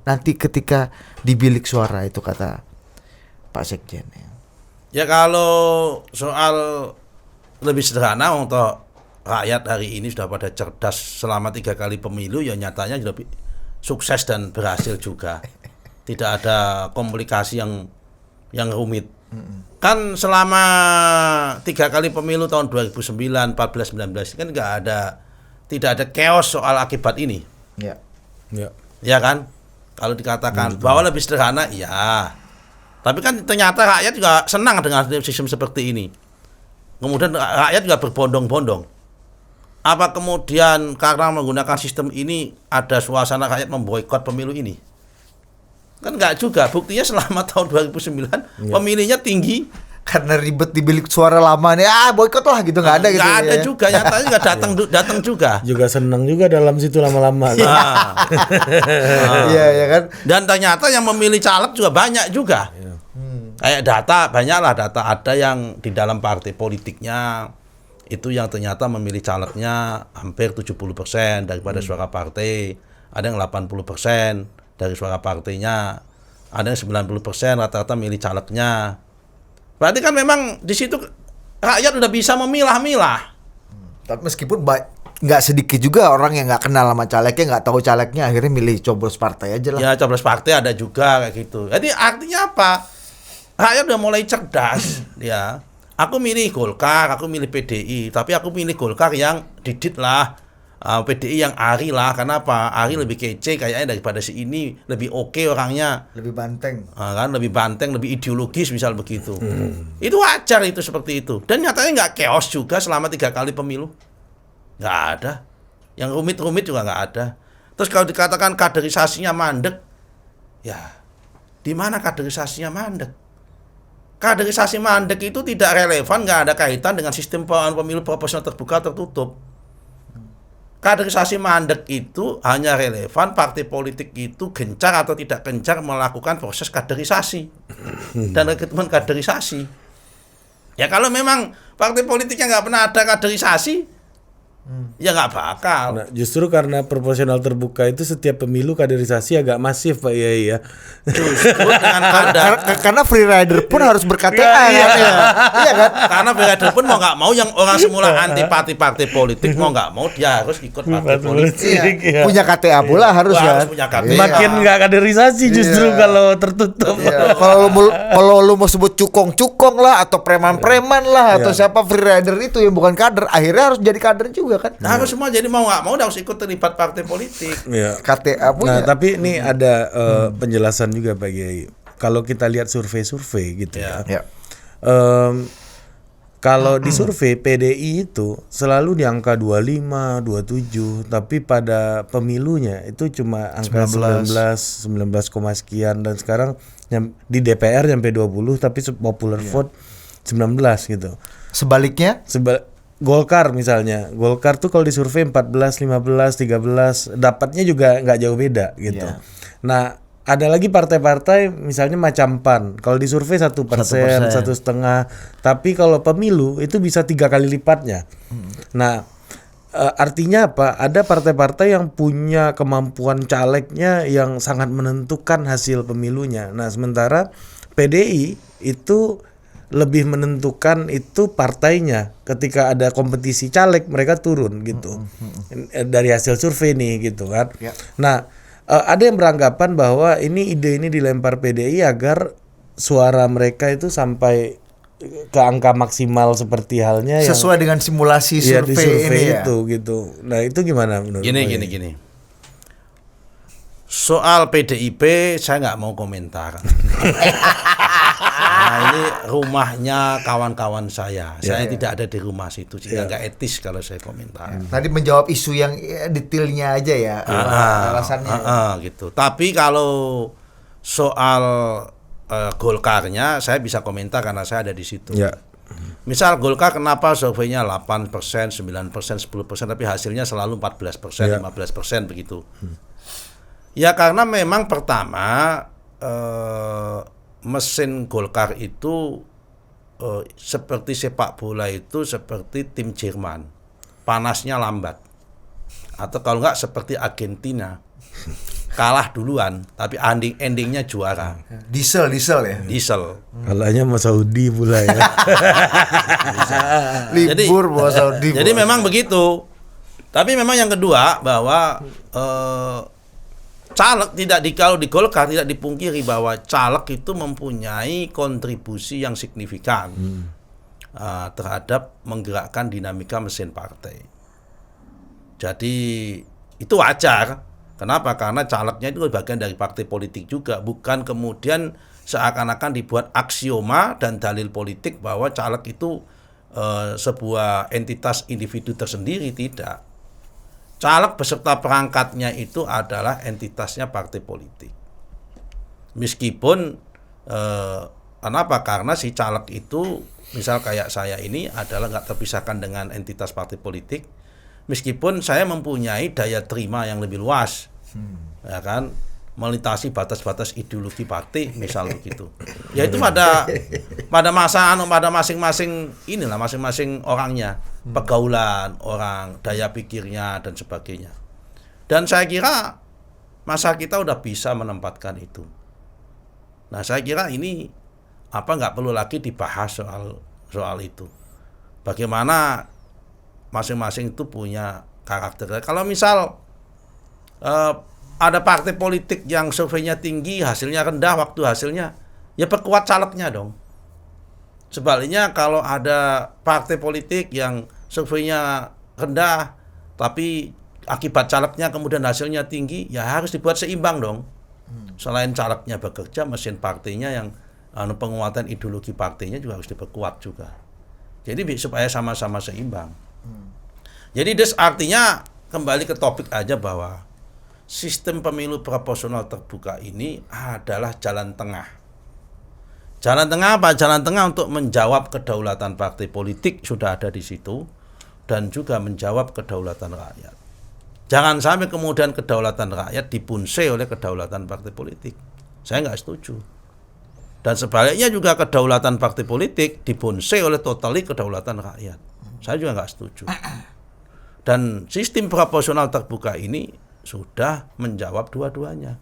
nanti ketika di bilik suara, itu kata Pak Sekjen. Ya kalau soal lebih sederhana untuk rakyat hari ini sudah pada cerdas selama 3 kali pemilu, ya nyatanya sudah sukses dan berhasil juga. Tidak ada komplikasi yang rumit. Kan selama 3 kali pemilu tahun 2009, 14, 19 kan tidak ada chaos soal akibat ini. Ya. Ya kan? Kalau dikatakan bahwa lebih sederhana, ya. Tapi kan ternyata rakyat juga senang dengan sistem seperti ini. kemudian rakyat juga berbondong-bondong. Apa kemudian karena menggunakan sistem ini ada suasana rakyat memboikot pemilu ini? Kan enggak juga. Buktinya selama tahun 2009 pemilihnya tinggi. Karena ribet di bilik suara lama nih, boikot lah gitu, nggak ada gitu. Nggak ada ya. juga, nyatanya nggak datang juga. Juga seneng juga dalam situ lama-lama. Iya ya kan. Dan ternyata yang memilih caleg juga banyak juga. Kayak data, banyaklah data ada yang di dalam partai politiknya itu yang ternyata memilih calegnya hampir 70% daripada suara partai. Ada yang 80% dari suara partainya. Ada yang 90% rata-rata milih calegnya. Berarti kan memang di situ rakyat udah bisa memilah-milah. Tapi meskipun nggak sedikit juga orang yang nggak kenal sama calegnya, nggak tahu calegnya, akhirnya milih coblos partai aja lah. Ya coblos partai ada juga kayak gitu. Jadi artinya apa? Rakyat udah mulai cerdas. Ya, aku milih Golkar, aku milih PDI, tapi aku milih Golkar yang didit lah. PDI yang Ari lah. Kenapa? Ari lebih kece kayaknya daripada si ini, lebih oke orangnya. Lebih banteng. Kan lebih banteng, lebih ideologis misal begitu. Itu wajar itu seperti itu. Dan nyatanya nggak chaos juga selama 3 kali pemilu. Nggak ada. Yang rumit-rumit juga nggak ada. Terus kalau dikatakan kaderisasinya mandek, ya di mana kaderisasinya mandek? Kaderisasi mandek itu tidak relevan, nggak ada kaitan dengan sistem pemilu proporsional terbuka tertutup. Kaderisasi mandek itu hanya relevan partai politik itu gencar atau tidak gencar melakukan proses kaderisasi dan rekrutmen kaderisasi. Ya kalau memang partai politiknya nggak pernah ada kaderisasi, ya nggak bakal. Nah, justru karena proporsional terbuka itu setiap pemilu kaderisasi agak masif Pak Yai ya. Justru dengan Karena free rider pun harus ber-KTA kan? Iya kan? karena Berader pun mau nggak mau yang orang semula antipati partai politik mau nggak mau dia harus ikut partai politik. Iya. Punya KTA pula harus Harus kan? punya KTA. Makin nggak kaderisasi justru kalau tertutup. Iya. Kalau lu mau sebut cukong lah atau preman-preman lah atau siapa free rider itu yang bukan kader, akhirnya harus jadi kader juga kan? Nah, harus semua jadi mau nggak mau harus ikut terlibat partai politik. Iya. KTA punya. Nah, tapi ini ada penjelasan juga Pak Kiai. Kalau kita lihat survei-survei gitu ya. Ya. Kalau di survei PDI itu selalu di angka 25, 27, tapi pada pemilunya itu cuma angka 19 koma sekian, dan sekarang di DPR sampai 20 tapi popular vote 19 gitu. Sebaliknya? Golkar misalnya, Golkar tuh kalau disurvei 14, 15, 13, dapatnya juga nggak jauh beda gitu. Yeah. Nah, ada lagi partai-partai misalnya macam PAN, kalau disurvei 1%, 1,5%, tapi kalau pemilu itu bisa 3 kali lipatnya. Nah, artinya apa? Ada partai-partai yang punya kemampuan calegnya yang sangat menentukan hasil pemilunya. Nah, sementara PDI itu lebih menentukan itu partainya. Ketika ada kompetisi caleg mereka turun gitu. Dari hasil survei nih gitu kan. Ya. Nah, ada yang beranggapan bahwa ide ini dilempar PDI agar suara mereka itu sampai ke angka maksimal seperti halnya Sesuai dengan simulasi di survei ini ya. itu gitu. Nah, itu gimana menurut Gini. Soal PDIP saya nggak mau komentar. Nah, ini rumahnya kawan-kawan saya. Saya tidak ada di rumah situ, sehingga nggak etis kalau saya komentar. Tadi menjawab isu yang detailnya aja ya, alasannya. Gitu. Tapi kalau soal Golkarnya saya bisa komentar karena saya ada di situ. Ya. Misal Golkar kenapa surveinya 8%, 9%, 10%, tapi hasilnya selalu 14%, 15% begitu. Ya karena memang pertama mesin Golkar itu seperti sepak bola itu seperti tim Jerman, panasnya lambat, atau kalau enggak seperti Argentina, kalah duluan tapi endingnya juara. Diesel ya. Diesel. Kalahnya sama Saudi pula ya. Libur bawa Saudi. Jadi memang begitu. Tapi memang yang kedua bahwa caleg kalau di Golkar tidak dipungkiri bahwa caleg itu mempunyai kontribusi yang signifikan terhadap menggerakkan dinamika mesin partai. Jadi itu wajar. Kenapa? Karena calegnya itu bagian dari partai politik juga, bukan kemudian seakan-akan dibuat aksioma dan dalil politik bahwa caleg itu sebuah entitas individu tersendiri, tidak. Caleg beserta perangkatnya itu adalah entitasnya partai politik. Meskipun kenapa? Karena si caleg itu, misal kayak saya ini adalah nggak terpisahkan dengan entitas partai politik, meskipun saya mempunyai daya terima yang lebih luas, ya kan, melintasi batas-batas ideologi partai, misal begitu. Ya itu pada masing-masing inilah, masing-masing orangnya, pergaulan orang, daya pikirnya dan sebagainya. Dan saya kira masa kita udah bisa menempatkan itu. Nah, saya kira ini nggak perlu lagi dibahas soal itu. Bagaimana masing-masing itu punya karakter. Kalau misal ada partai politik yang surveinya tinggi, hasilnya rendah, waktu hasilnya, ya perkuat calegnya dong. Sebaliknya kalau ada partai politik yang surveinya rendah, tapi akibat calegnya kemudian hasilnya tinggi, ya harus dibuat seimbang dong. Selain calegnya bekerja, mesin partainya yang penguatan ideologi partainya juga harus diperkuat juga. Jadi supaya sama-sama seimbang. Jadi artinya kembali ke topik aja bahwa sistem pemilu proporsional terbuka ini adalah jalan tengah. Jalan tengah apa? Jalan tengah untuk menjawab kedaulatan partai politik sudah ada di situ dan juga menjawab kedaulatan rakyat. Jangan sampai kemudian kedaulatan rakyat dipunse oleh kedaulatan partai politik. Saya nggak setuju. Dan sebaliknya juga kedaulatan partai politik dipunse oleh totali kedaulatan rakyat. Saya juga nggak setuju. Dan sistem proporsional terbuka ini sudah menjawab dua-duanya.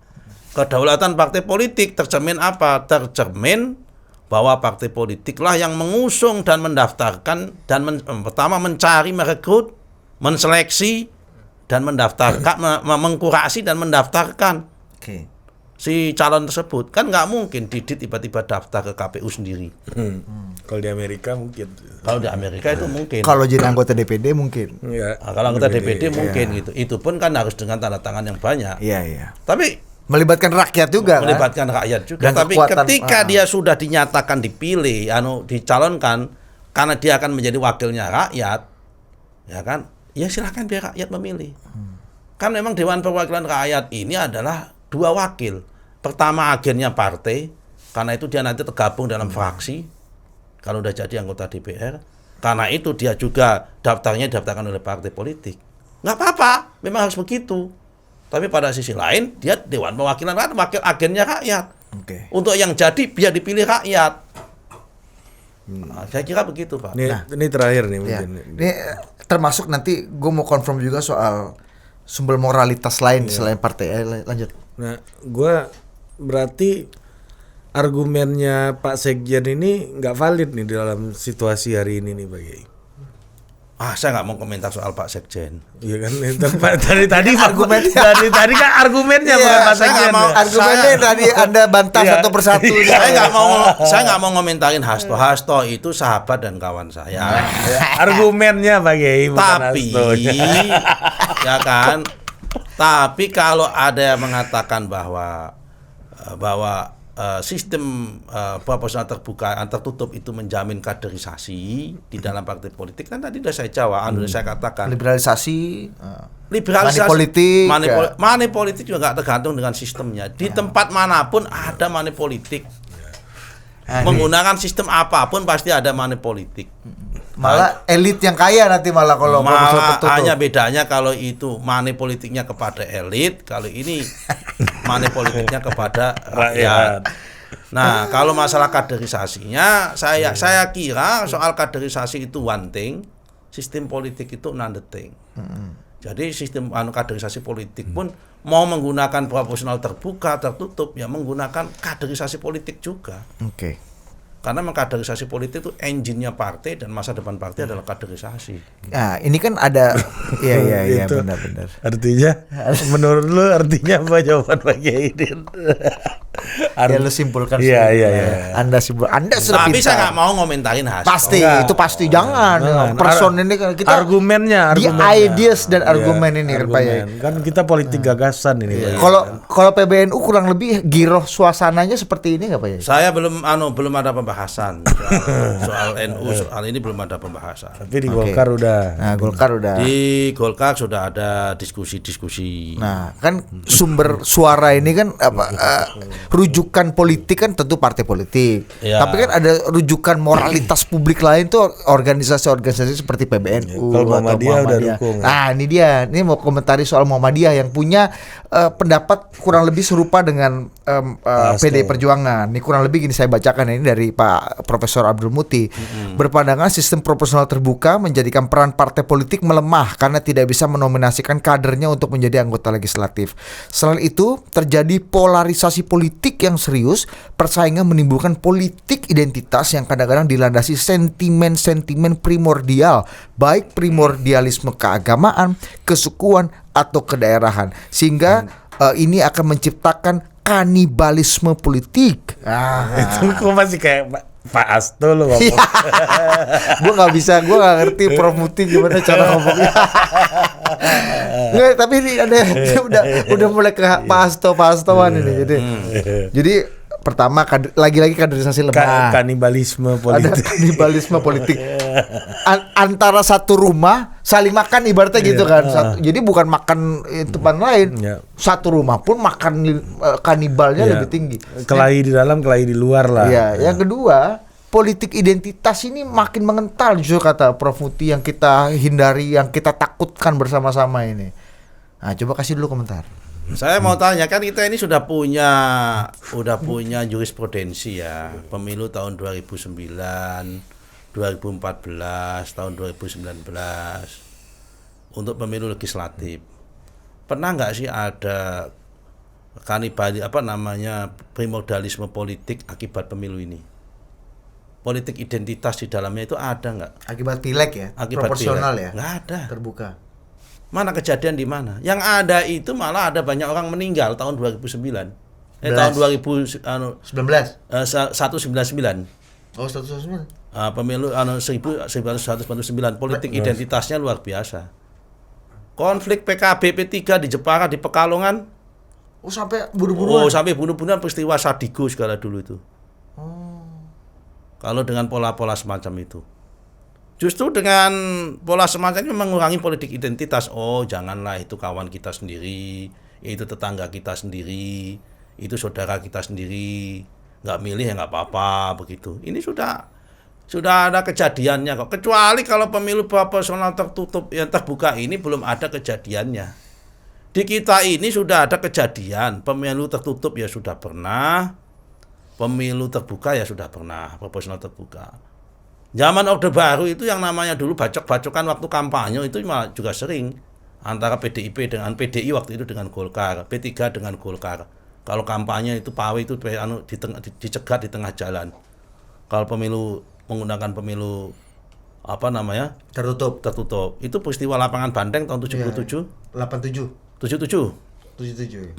Kedaulatan partai politik tercermin apa? Tercermin bahwa partai politiklah yang mengusung dan mendaftarkan dan pertama mencari, merekrut, menseleksi dan mendaftarkan, mengkurasi dan mendaftarkan si calon tersebut. Kan nggak mungkin Didit tiba-tiba daftar ke KPU sendiri. Kalau di Amerika mungkin. Kalau di Amerika itu mungkin. Kalau jadi anggota DPD mungkin. Ya, kalau anggota DPD mungkin gitu. Itu pun kan harus dengan tanda tangan yang banyak. Iya. Tapi melibatkan rakyat juga. Melibatkan rakyat juga. Dan tapi kekuatan, ketika dia sudah dinyatakan dipilih, dicalonkan karena dia akan menjadi wakilnya rakyat, ya kan? Ya silahkan biar rakyat memilih. Kan memang Dewan Perwakilan Rakyat ini adalah dua wakil. Pertama agennya partai, karena itu dia nanti tergabung dalam fraksi kalau udah jadi anggota DPR. Karena itu dia juga daftarkan oleh partai politik. Nggak apa-apa, memang harus begitu. Tapi pada sisi lain dia Dewan Perwakilan Rakyat, wakil agennya rakyat. Untuk yang jadi biar dipilih rakyat. Nah, saya kira begitu, Pak. Ini terakhir nih mungkin. Ini termasuk nanti gue mau confirm juga soal sumber moralitas lain selain partai. Lanjut. Nah, gue berarti argumennya Pak Sekjen ini nggak valid nih dalam situasi hari ini nih Pak Kiai. Saya nggak mau komentar soal Pak Sekjen. Iya kan, dari tadi kan argumennya bukan Pak Sekjen. Argumennya tadi Anda bantah satu persatu. Saya nggak mau ngomentarin Hasto. Hasto itu sahabat dan kawan saya. Argumennya Pak Kiai bukan Tapi Hastonya. ya kan. Tapi kalau ada yang mengatakan bahwa sistem proporsional terbuka tertutup itu menjamin kaderisasi di dalam partai politik, kan tadi sudah saya jawab, saya katakan liberalisasi money politik juga nggak tergantung dengan sistemnya. Di tempat manapun ada money politik. Menggunakan sistem apapun pasti ada money politik. Malah elit yang kaya nanti malah kalau hanya bedanya kalau itu money politiknya kepada elit, kalau ini money politiknya kepada rakyat. Nah, kalau masalah kaderisasinya, saya kira soal kaderisasi itu one thing, sistem politik itu another thing. Jadi sistem kaderisasi politik pun mau menggunakan proporsional terbuka, tertutup, ya menggunakan kaderisasi politik juga. Karena mengkaderisasi politik itu engine-nya partai dan masa depan partai adalah kaderisasi. Nah, ini kan ada iya benar-benar. Artinya menurut lu artinya apa jawaban Pak Kiai? Ya lu simpulkan Iya, sendiri. iya, iya. Anda sudah Tapi saya nggak pintar. mau ngomentarin hasil. Pasti, Enggak. itu pasti jangan. Person ini kan kita argumennya, di ideas dan argumen ini kan Pak Yai. Kan kita politik gagasan ini, Pak Yai. Kalau PBNU kurang lebih giroh suasananya seperti ini nggak Pak Yai? Saya belum ada pembahasan soal NU, soal ini belum ada pembahasan. Tapi di Golkar udah. Nah, Golkar udah. Di Golkar sudah ada diskusi-diskusi. Nah, kan sumber suara ini kan rujukan politik kan tentu partai politik. Ya. Tapi kan ada rujukan moralitas publik lain tuh organisasi-organisasi seperti PBNU Kalau atau Muhammadiyah udah dukung. Nah, ini dia. Ini mau komentari soal Muhammadiyah yang punya pendapat kurang lebih serupa dengan PD Perjuangan. Ini kurang lebih gini saya bacakan ini dari Pak Profesor Abdul Muti. Berpandangan sistem proporsional terbuka menjadikan peran partai politik melemah karena tidak bisa menominasikan kadernya untuk menjadi anggota legislatif. Selain itu, terjadi polarisasi politik yang serius, persaingan menimbulkan politik identitas yang kadang-kadang dilandasi sentimen-sentimen primordial, baik primordialisme keagamaan, kesukuan, atau kedaerahan. Sehingga ini akan menciptakan kanibalisme politik. Itu kok masih kayak Pak Asto lo ngomong. Gue nggak ngerti Prof Muti gimana cara ngomongnya. Nggak, tapi ini ada udah mulai ke Pak Hastoan ini. Jadi pertama lagi-lagi kaderisasi lemah. Kanibalisme politik. Ada kanibalisme politik. Antara satu rumah saling makan ibaratnya gitu kan. Jadi bukan makan tempat lain. Satu rumah pun makan kanibalnya lebih tinggi. Kelahi di dalam, kelahi di luar lah. Iya, yang kedua, politik identitas ini makin mengental justru kata Prof Muti yang kita hindari, yang kita takutkan bersama-sama ini. Nah, coba kasih dulu komentar. Saya mau tanya, kan kita ini sudah punya jurisprudensi ya. Pemilu tahun 2009, 2014, tahun 2019 untuk pemilu legislatif. Pernah nggak sih ada primordialisme politik akibat pemilu ini? Politik identitas di dalamnya itu ada nggak? Akibat pileg ya? Akibat proporsional pileg. ya? Nggak ada. Terbuka. Mana kejadian di mana? Yang ada itu malah ada banyak orang meninggal tahun 2009. Tahun 199. Oh, 199. Pemilu 1999 politik identitasnya luar biasa. Konflik PKB P3 di Jepara di Pekalongan. Oh, sampai bunuh-bunuhan. Oh, sampai bunuh-bunuhan peristiwa Sadigo segala dulu itu. Kalau dengan pola-pola semacam itu. Justru dengan pola semacam ini mengurangi politik identitas. Oh, janganlah itu kawan kita sendiri, itu tetangga kita sendiri, itu saudara kita sendiri. Nggak milih ya nggak apa-apa begitu. Ini sudah ada kejadiannya kok. Kecuali kalau pemilu proporsional tertutup yang terbuka ini belum ada kejadiannya. Di kita ini sudah ada kejadian. Pemilu tertutup ya sudah pernah. Pemilu terbuka ya sudah pernah. Proporsional terbuka. Zaman Orde Baru itu yang namanya dulu bacok-bacokan waktu kampanye itu juga sering antara PDIP dengan PDI waktu itu dengan Golkar, P3 dengan Golkar. Kalau kampanye itu pawe itu dicegat di tengah jalan. Kalau pemilu menggunakan pemilu tertutup. Itu peristiwa lapangan Banteng tahun 77. 87. 77. 77.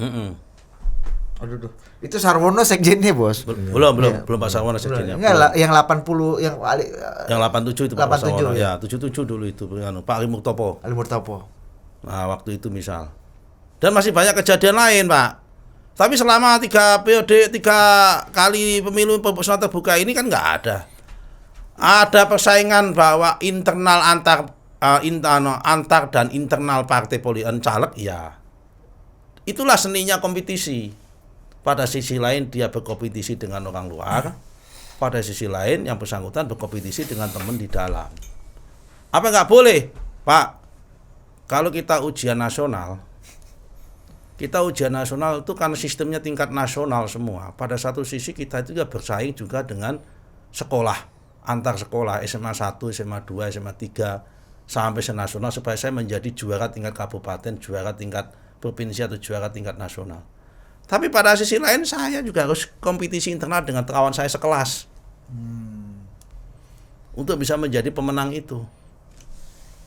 Aduh. Itu Sarwono sekjennya, Bos. Belum Pak Sarwono sekjennya. Enggak, yang 80 yang 87 itu Pak Sarwono. Ya, 77 dulu itu Pak Ali Murtopo. Nah, waktu itu misal. Dan masih banyak kejadian lain, Pak. Tapi selama 3 kali pemilu proporsional terbuka ini kan nggak ada. Ada persaingan bahwa internal antar dan internal partai politik caleg ya. Itulah seninya kompetisi. Pada sisi lain dia berkompetisi dengan orang luar. Pada sisi lain yang bersangkutan berkompetisi dengan teman di dalam. Apa nggak boleh, Pak? Kalau kita ujian nasional itu karena sistemnya tingkat nasional semua. Pada satu sisi kita juga bersaing juga dengan sekolah, antar sekolah, SMA 1, SMA 2, SMA 3, sampai senasional supaya saya menjadi juara tingkat kabupaten, juara tingkat provinsi atau juara tingkat nasional. Tapi pada sisi lain saya juga harus kompetisi internal dengan kawan saya sekelas untuk bisa menjadi pemenang itu.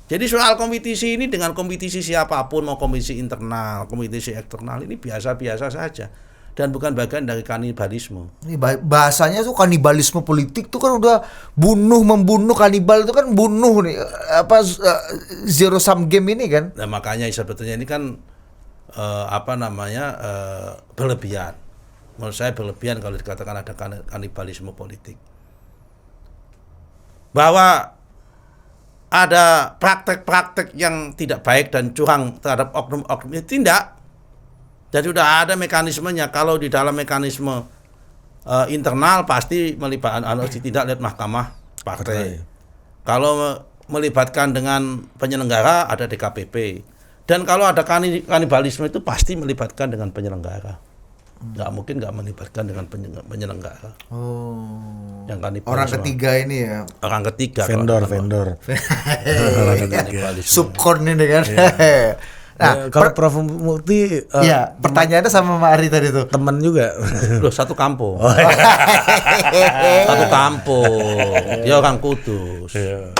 Jadi soal kompetisi ini dengan kompetisi siapapun, mau kompetisi internal, kompetisi eksternal, ini biasa-biasa saja. dan bukan bagian dari kanibalisme. Ini bahasanya tuh kanibalisme politik tuh kan udah membunuh kanibal itu kan bunuh nih zero sum game ini kan. Nah makanya sebetulnya ini kan berlebihan. Menurut saya berlebihan kalau dikatakan ada kanibalisme politik. Bahwa ada praktek-praktek yang tidak baik dan curang terhadap oknum-oknum itu tidak. Jadi sudah ada mekanismenya. Kalau di dalam mekanisme internal pasti melibatkan tidak lihat mahkamah partai. Kalau melibatkan dengan penyelenggara ada DKPP. Dan kalau ada kanibalisme itu pasti melibatkan dengan penyelenggara. Nggak mungkin nggak melibatkan dengan penyelenggara. Yang kanibalisme. Orang ketiga ini ya. Orang ketiga. Vendor. Subkon ini kan. Nah, kalau Prof Mukti pertanyaannya sama Mak Ari tadi tuh. Teman juga. Loh, satu kampung. Satu kampung. Dia orang Kudus.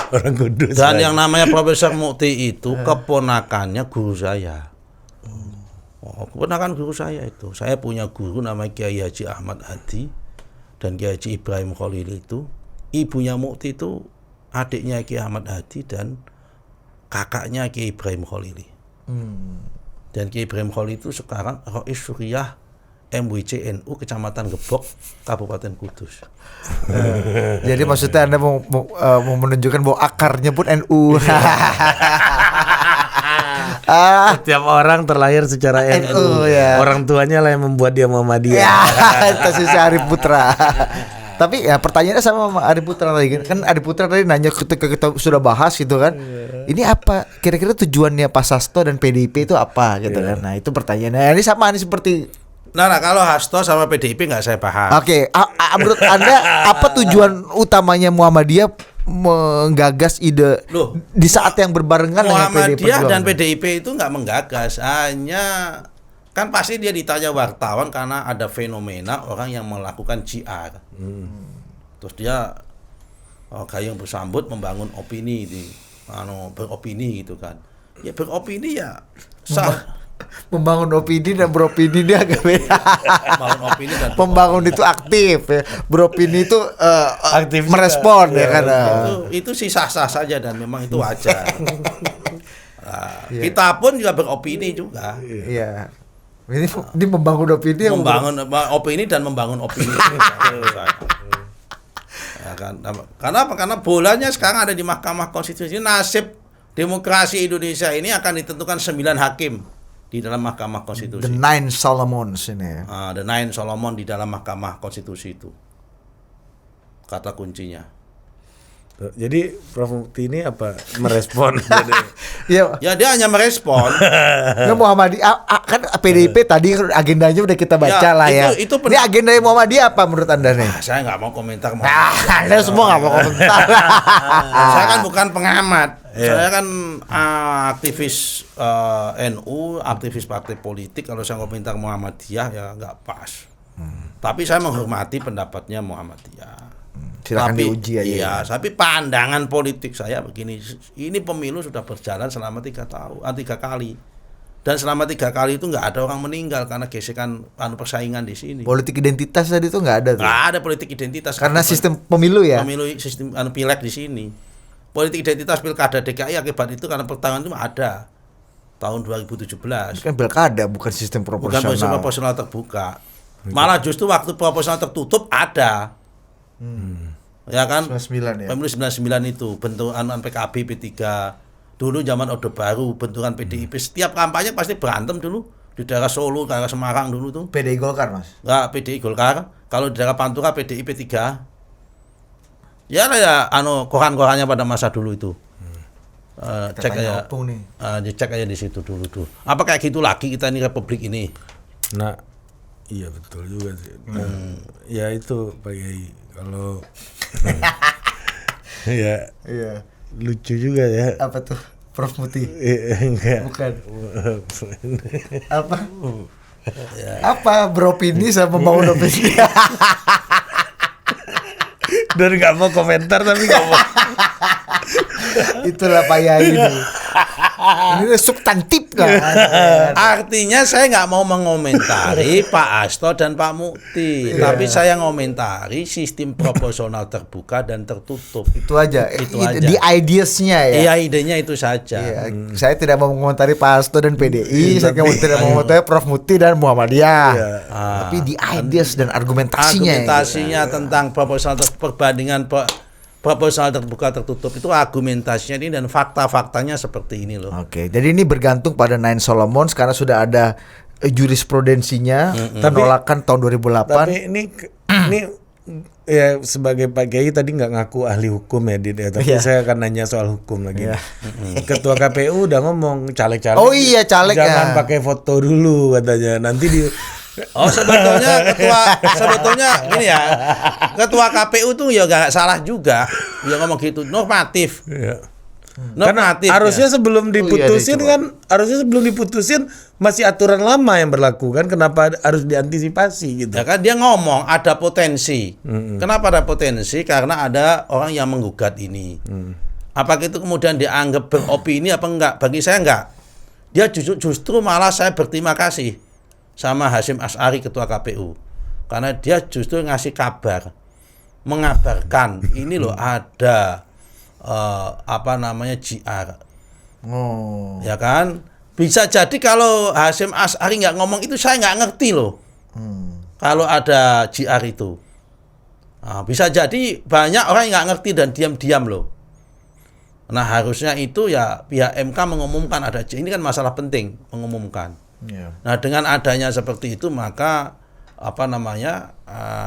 Orang Kudus. Dan yang namanya Profesor Mukti itu keponakannya guru saya. Keponakan guru saya itu. Saya punya guru namanya Kiai Haji Ahmad Hadi dan Kiai Haji Ibrahim Khalil itu. Ibunya Mukti itu adiknya Kiai Ahmad Hadi dan kakaknya Kiai Ibrahim Khalil. Dan Kiai Ibrahim Khalil itu sekarang Rois Suriah MWC NU Kecamatan Gebok Kabupaten Kudus. Jadi maksudnya Anda mau menunjukkan bahwa akarnya pun NU. Setiap orang terlahir secara NU. Ya. Orang tuanya lah yang membuat dia Muhammadiyah. Itu si Arif Putra. Tapi ya pertanyaannya sama Arif Putra tadi kan Arif Putra tadi nanya ketika kita sudah bahas gitu kan. Ini apa kira-kira tujuannya Pak Sasto dan PDIP itu apa gitu kan. Nah, itu pertanyaannya. Ini sama nih seperti Nah, kalau Hasto sama PDIP nggak saya paham. Oke, menurut Anda apa tujuan utamanya Muhammadiyah menggagas ide di saat yang berbarengan dengan PDIP? Muhammadiyah dan PDIP itu nggak menggagas, hanya kan pasti dia ditanya wartawan karena ada fenomena orang yang melakukan JR. Terus dia gayung bersambut membangun opini beropini gitu kan. Ya beropini ya membangun opini dan beropini dia agak beda. Membangun opini dan membangun itu aktif ya. Beropini itu aktif merespon ya kan. Itu sih sah-sah saja dan memang itu wajar. Kita pun juga beropini juga. Iya. Ini membangun opini opini dan membangun opini. Ya kan. Karena apa? Karena bolanya sekarang ada di Mahkamah Konstitusi. Nasib demokrasi Indonesia ini akan ditentukan 9 hakim di dalam Mahkamah Konstitusi. The Nine Solomons ini. The Nine Solomon di dalam Mahkamah Konstitusi itu. Kata kuncinya. Jadi Prof Mukti ini apa merespon? Ya dia hanya merespon. Ya Muhammadiyah kan PDIP tadi agendanya udah kita baca lah ya. Ini agenda Muhammadiyah apa menurut Anda nih? Saya nggak mau komentar. Anda semua nggak mau komentar. Saya kan bukan pengamat. Saya kan aktivis NU, aktivis partai politik. Kalau saya komentar Muhammadiyah ya nggak pas. Tapi saya menghormati pendapatnya Muhammadiyah. Silakan diuji aja. Iya, tapi pandangan politik saya begini. Ini pemilu sudah berjalan selama 3 kali. Dan selama 3 kali itu nggak ada orang meninggal karena gesekan persaingan di sini. Politik identitas tadi itu nggak ada tuh. Nggak ada politik identitas. Karena sistem pemilu ya. Pemilu sistem pileg di sini. Politik identitas pilkada DKI akibat itu karena pertarungan itu ada tahun 2017. Kan pilkada bukan sistem proporsional. Bukan sistem proporsional terbuka. Malah justru waktu proporsional tertutup ada. Ya kan? 99 ya. Pemilu 99 itu bentukan PKB P3. Dulu zaman Orde Baru bentukan PDIP. Setiap kampanye pasti berantem dulu di daerah Solo, daerah Semarang dulu tuh. PDI Golkar, Mas. Enggak, PDI Golkar. Kalau di daerah Pantura PDI P3. Ya koran-korannya pada masa dulu itu. Cek aja. Cek aja di situ dulu tuh. Apa kayak gitu lagi kita ini republik ini? Nah, iya betul juga sih. Ya itu Pak Yai kalau ya lucu juga ya. Apa tuh? Prof Mukti? Enggak. Bukan. Apa? Apa beropini sama membangun opini? Dan nggak mau komentar tapi nggak mau. Itulah Pak Yai ini. Ini substantif lah. Artinya saya nggak mau mengomentari Pak Hasto dan Pak Mukti, tapi saya ngomentari sistem proporsional terbuka dan tertutup. Itu aja. Itu aja. Di ideasnya ya. Iya, idenya itu saja. Iya, saya tidak mau mengomentari Pak Hasto dan PDI, saya tidak mau mengomentari Prof Mukti dan Muhammadiyah. Tapi di ideas dan argumentasinya. Argumentasinya tentang perbandingan proporsional terbuka tertutup itu argumentasinya ini dan fakta-faktanya seperti ini loh. Oke, jadi ini bergantung pada Nine Solomons karena sudah ada jurisprudensinya penolakan tahun 2008. Tapi ini ya sebagai Pak Kiai tadi nggak ngaku ahli hukum ya, Dit, ya. Tapi saya akan nanya soal hukum lagi. Ketua KPU udah ngomong caleg-caleg. Oh iya, caleg jangan ya. pakai foto dulu katanya. Nanti di sebetulnya gini ya, ketua KPU tuh ya gak salah juga, dia ngomong gitu, normatif. Iya. Normatif. Karena harusnya sebelum diputusin iya, masih aturan lama yang berlaku kan, kenapa harus diantisipasi gitu? Ya kan dia ngomong ada potensi. Kenapa ada potensi? Karena ada orang yang menggugat ini. Apakah itu kemudian dianggap beropini apa enggak? Bagi saya enggak. Dia justru malah saya berterima kasih sama Hasyim Asy'ari ketua KPU. Karena dia justru ngasih kabar, mengabarkan ini loh ada JR. Oh. Ya kan? Bisa jadi kalau Hasyim Asy'ari nggak ngomong itu saya nggak ngerti loh. Kalau ada JR itu. Nah, bisa jadi banyak orang yang nggak ngerti dan diam-diam loh. Nah harusnya itu ya pihak MK mengumumkan ada JR. Ini kan masalah penting mengumumkan. Nah dengan adanya seperti itu maka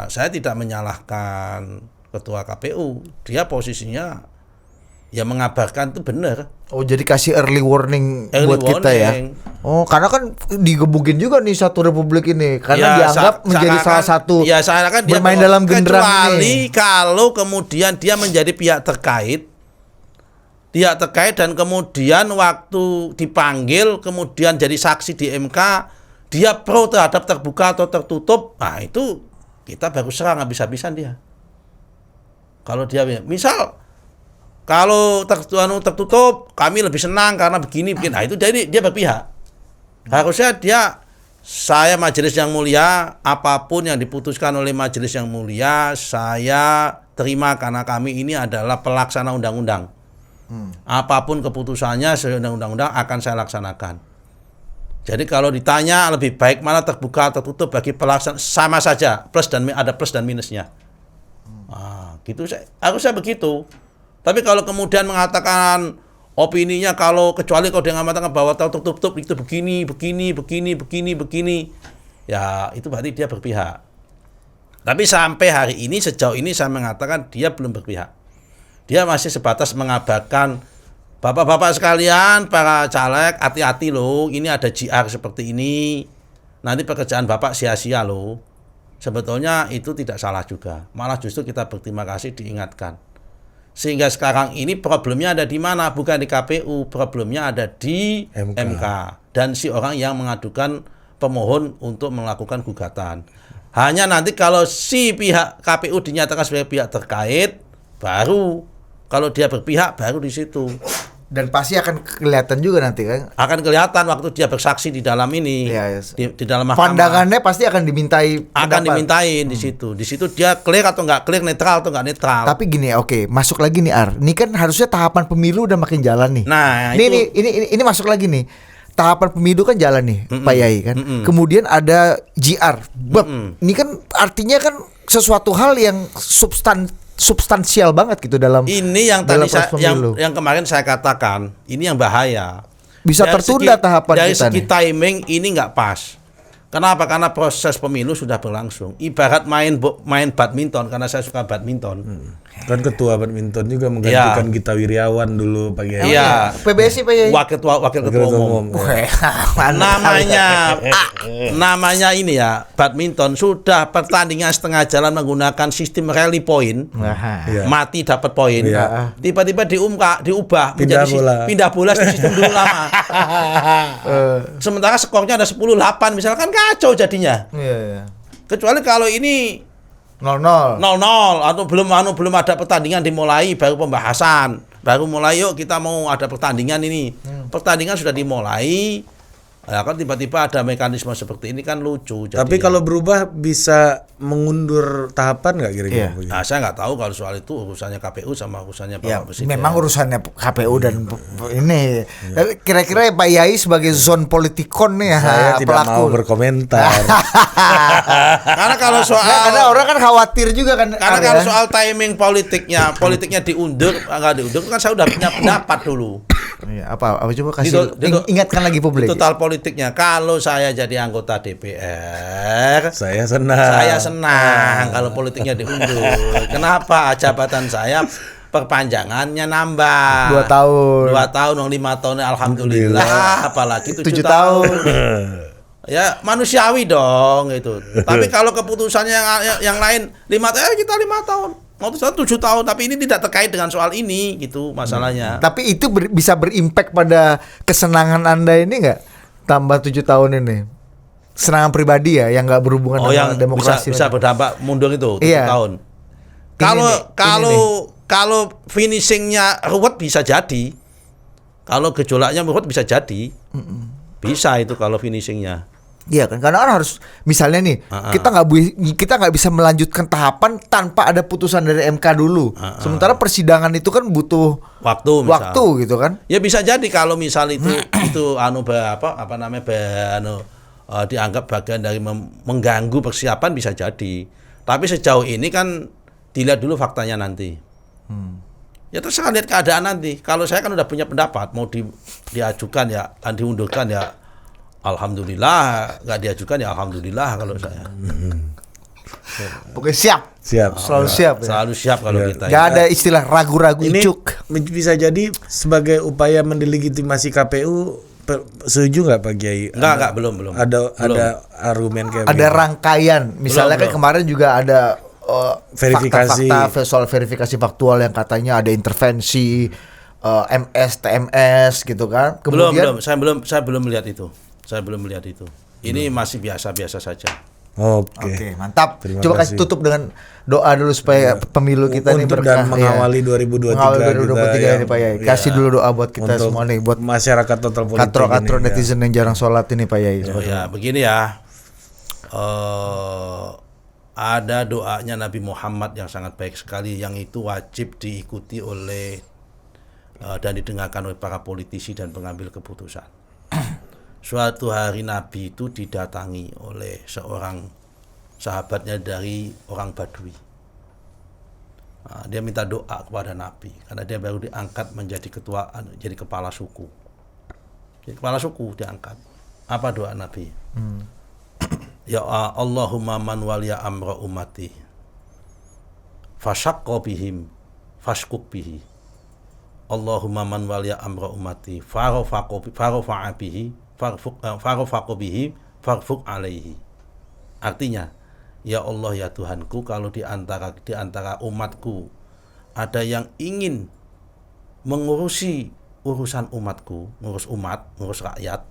saya tidak menyalahkan ketua KPU. Dia posisinya ya mengabarkan itu benar. Oh jadi kasih early warning buat kita ya. Oh karena kan digebukin juga nih satu republik ini karena ya, dianggap menjadi salah satu ya seakan dia bermain dalam genderang kecuali kalau kemudian dia menjadi pihak terkait dan kemudian waktu dipanggil kemudian jadi saksi di MK dia pro terhadap terbuka atau tertutup, nah itu kita baru serang habis-habisan dia. Kalau dia misal kalau tertutup kami lebih senang karena begini, nah itu jadi dia berpihak. Harusnya saya majelis yang mulia, apapun yang diputuskan oleh majelis yang mulia saya terima karena kami ini adalah pelaksana undang-undang. Apapun keputusannya sesuai undang-undang akan saya laksanakan. Jadi kalau ditanya lebih baik mana terbuka atau tertutup bagi pelaksana sama saja, ada plus dan minusnya. Nah, gitu harusnya begitu. Tapi kalau kemudian mengatakan opininya kecuali kalau dia mengatakan bahwa tertutup itu begini, ya itu berarti dia berpihak. Tapi sampai hari ini sejauh ini saya mengatakan dia belum berpihak. Dia masih sebatas mengabarkan bapak-bapak sekalian, para caleg, hati-hati loh, ini ada JR seperti ini. Nanti pekerjaan bapak sia-sia loh. Sebetulnya itu tidak salah juga. Malah justru kita berterima kasih diingatkan. Sehingga sekarang ini problemnya ada di mana? Bukan di KPU, problemnya ada di MK. Dan si orang yang mengadukan pemohon untuk melakukan gugatan. Hanya nanti kalau si pihak KPU dinyatakan sebagai pihak terkait, baru kalau dia berpihak baru di situ. Dan pasti akan kelihatan juga nanti kan. Akan kelihatan waktu dia bersaksi di dalam ini. Ya, di dalam mahkamah. Pandangannya pasti akan dimintai. Akan dimintain di situ. Di situ dia clear atau nggak clear, netral atau nggak netral. Tapi gini, oke, masuk lagi nih Ar. Ini kan harusnya tahapan pemilu udah makin jalan nih. Nah, ini masuk lagi nih. Tahapan pemilu kan jalan nih, Pak Yai kan. Kemudian ada JR. Ini kan artinya kan sesuatu hal yang substansial banget gitu dalam ini yang dalam tadi yang kemarin saya katakan, ini yang bahaya. Bisa tertunda tahapan dari kita segi nih. timing ini nggak pas. Kenapa? Karena proses pemilu sudah berlangsung. Ibarat main badminton, karena saya suka badminton. Kan ketua badminton juga menggantikan Gita Wirjawan dulu Pak Kiai. Iya. PBSI Pak Yai. Wakil ketua umum. Namanya ini ya, badminton sudah pertandingan setengah jalan menggunakan sistem rally point. Mati dapat poin. Tiba-tiba diubah pindah bola sistem dulu lama. Sementara skornya ada 10-8 misalkan kacau jadinya. Kecuali kalau ini 0-0 atau belum ada pertandingan dimulai baru pembahasan. baru mulai yuk kita mau ada pertandingan ini. Pertandingan sudah dimulai. Ya kan tiba-tiba ada mekanisme seperti ini kan lucu. Tapi jadinya. kalau berubah bisa mengundur tahapan nggak kira-kira? Iya. Nah, saya nggak tahu kalau soal itu urusannya KPU sama urusannya Ya, Bapak Presiden. memang urusannya KPU dan ini. Kira-kira Pak Yai sebagai zone politikon nih ya, Saya tidak pelaku. mau berkomentar. Karena kalau soal Karena orang kan khawatir juga kan. Karena Arya. kalau soal timing politiknya diundur, nggak diundur kan saya udah punya pendapat dulu. Iya, apa coba kasih Di- ingatkan lagi publik. Total politiknya. Kalau saya jadi anggota DPR, Saya senang. saya senang kalau politiknya diundur. Kenapa? Jabatan saya perpanjangannya nambah. 2 tahun. 2 tahun, 5 tahun, alhamdulillah. Apalagi 7 7 tahun. tahun. Ya manusiawi dong itu. Tapi kalau keputusannya yang lain 5 tahun, kita 5 tahun. Mau 7 tahun, tapi ini tidak terkait dengan soal ini gitu masalahnya. Tapi itu bisa berimpact pada kesenangan Anda ini nggak? Tambah 7 tahun ini. Kesenangan pribadi ya yang nggak berhubungan Oh, dengan yang demokrasi. bisa berdampak mundur itu 7 Iya. tahun. Ini Kalau finishingnya ruwet bisa jadi. Kalau gejolaknya ruwet bisa jadi. Bisa itu kalau finishingnya. Iya kan, karena orang harus misalnya nih kita nggak bisa melanjutkan tahapan tanpa ada putusan dari MK dulu. Sementara persidangan itu kan butuh Waktu gitu kan. Ya bisa jadi kalau misal itu dianggap bagian dari mengganggu persiapan bisa jadi. Tapi sejauh ini kan dilihat dulu faktanya nanti. Ya terserah lihat keadaan nanti. Kalau saya kan udah punya pendapat mau diajukan ya, diundurkan ya. Alhamdulillah, nggak diajukan ya alhamdulillah kalau saya. Oke, siap. Selalu siap ya. Selalu siap kalau kita. Gak ada istilah ragu-ragu Ini icuk. bisa jadi sebagai upaya mendelegitimasi KPU. Setuju nggak Pak Kiai? Enggak, belum. Ada argumen kayak Ada begini. rangkaian. Misalnya kan Belum. kemarin juga ada Verifikasi. fakta-fakta soal verifikasi faktual yang katanya ada intervensi MS, TMS gitu kan. Kemudian Saya belum melihat itu. Ini masih biasa-biasa saja. Oke, mantap. Terima Coba kasih. kasih tutup dengan doa dulu supaya pemilu kita ini Untuk berkah. dan mengawali 2023 Mengawali 2023 ini kita Pak Yai. yang- Kasih ya, dulu doa buat kita untuk semua nih, buat masyarakat total politik katro-katro ini, ya. netizen yang jarang sholat ini Pak Yai. Oh ya, begini ya. Ada doanya Nabi Muhammad yang sangat baik sekali, yang itu wajib diikuti oleh dan didengarkan oleh para politisi dan pengambil keputusan. Suatu hari Nabi itu didatangi oleh seorang sahabatnya dari orang Badui. Dia minta doa kepada Nabi karena dia baru diangkat menjadi jadi kepala suku. Jadi kepala suku diangkat. Apa doa Nabi? Ya Allahumma man waliya amra ummati fasyaqqa bihim fashkuk bihi. Allahumma man waliya amra ummati farofa'a bihi farofaqo bihi farfuk alaihi. Artinya, ya Allah ya Tuhanku, kalau di antara umatku ada yang ingin mengurusi urusan umatku, ngurus rakyat,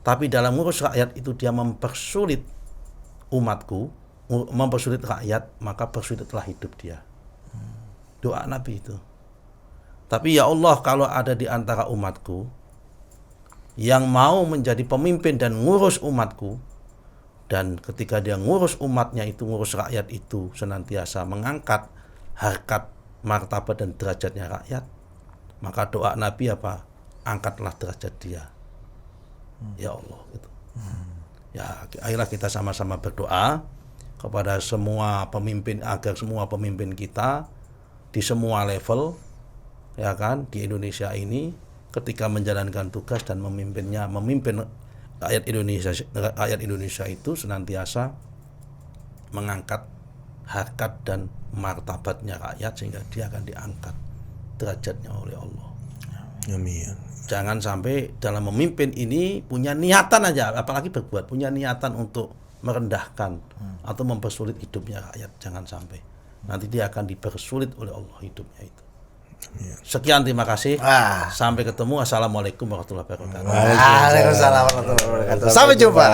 tapi dalam ngurus rakyat itu dia mempersulit umatku, mempersulit rakyat, maka persulitlah hidup dia. Doa Nabi itu. Tapi ya Allah, kalau ada di antara umatku yang mau menjadi pemimpin dan ngurus umatku, dan ketika dia ngurus umatnya itu, ngurus rakyat itu, senantiasa mengangkat harkat, martabat dan derajatnya rakyat, maka doa Nabi apa? Angkatlah derajat dia. Ya Allah gitu. Ya, ayolah kita sama-sama berdoa kepada semua pemimpin, agar semua pemimpin kita di semua level, ya kan, di Indonesia ini ketika menjalankan tugas dan memimpin rakyat Indonesia itu senantiasa mengangkat harkat dan martabatnya rakyat sehingga dia akan diangkat derajatnya oleh Allah. Amin. Jangan sampai dalam memimpin ini punya niatan aja, apalagi berbuat, punya niatan untuk merendahkan atau mempersulit hidupnya rakyat. Jangan sampai. Nanti dia akan dipersulit oleh Allah hidupnya itu. Sekian, terima kasih. Sampai ketemu. Assalamualaikum warahmatullahi wabarakatuh. Waalaikumsalam warahmatullahi wabarakatuh. Sampai jumpa.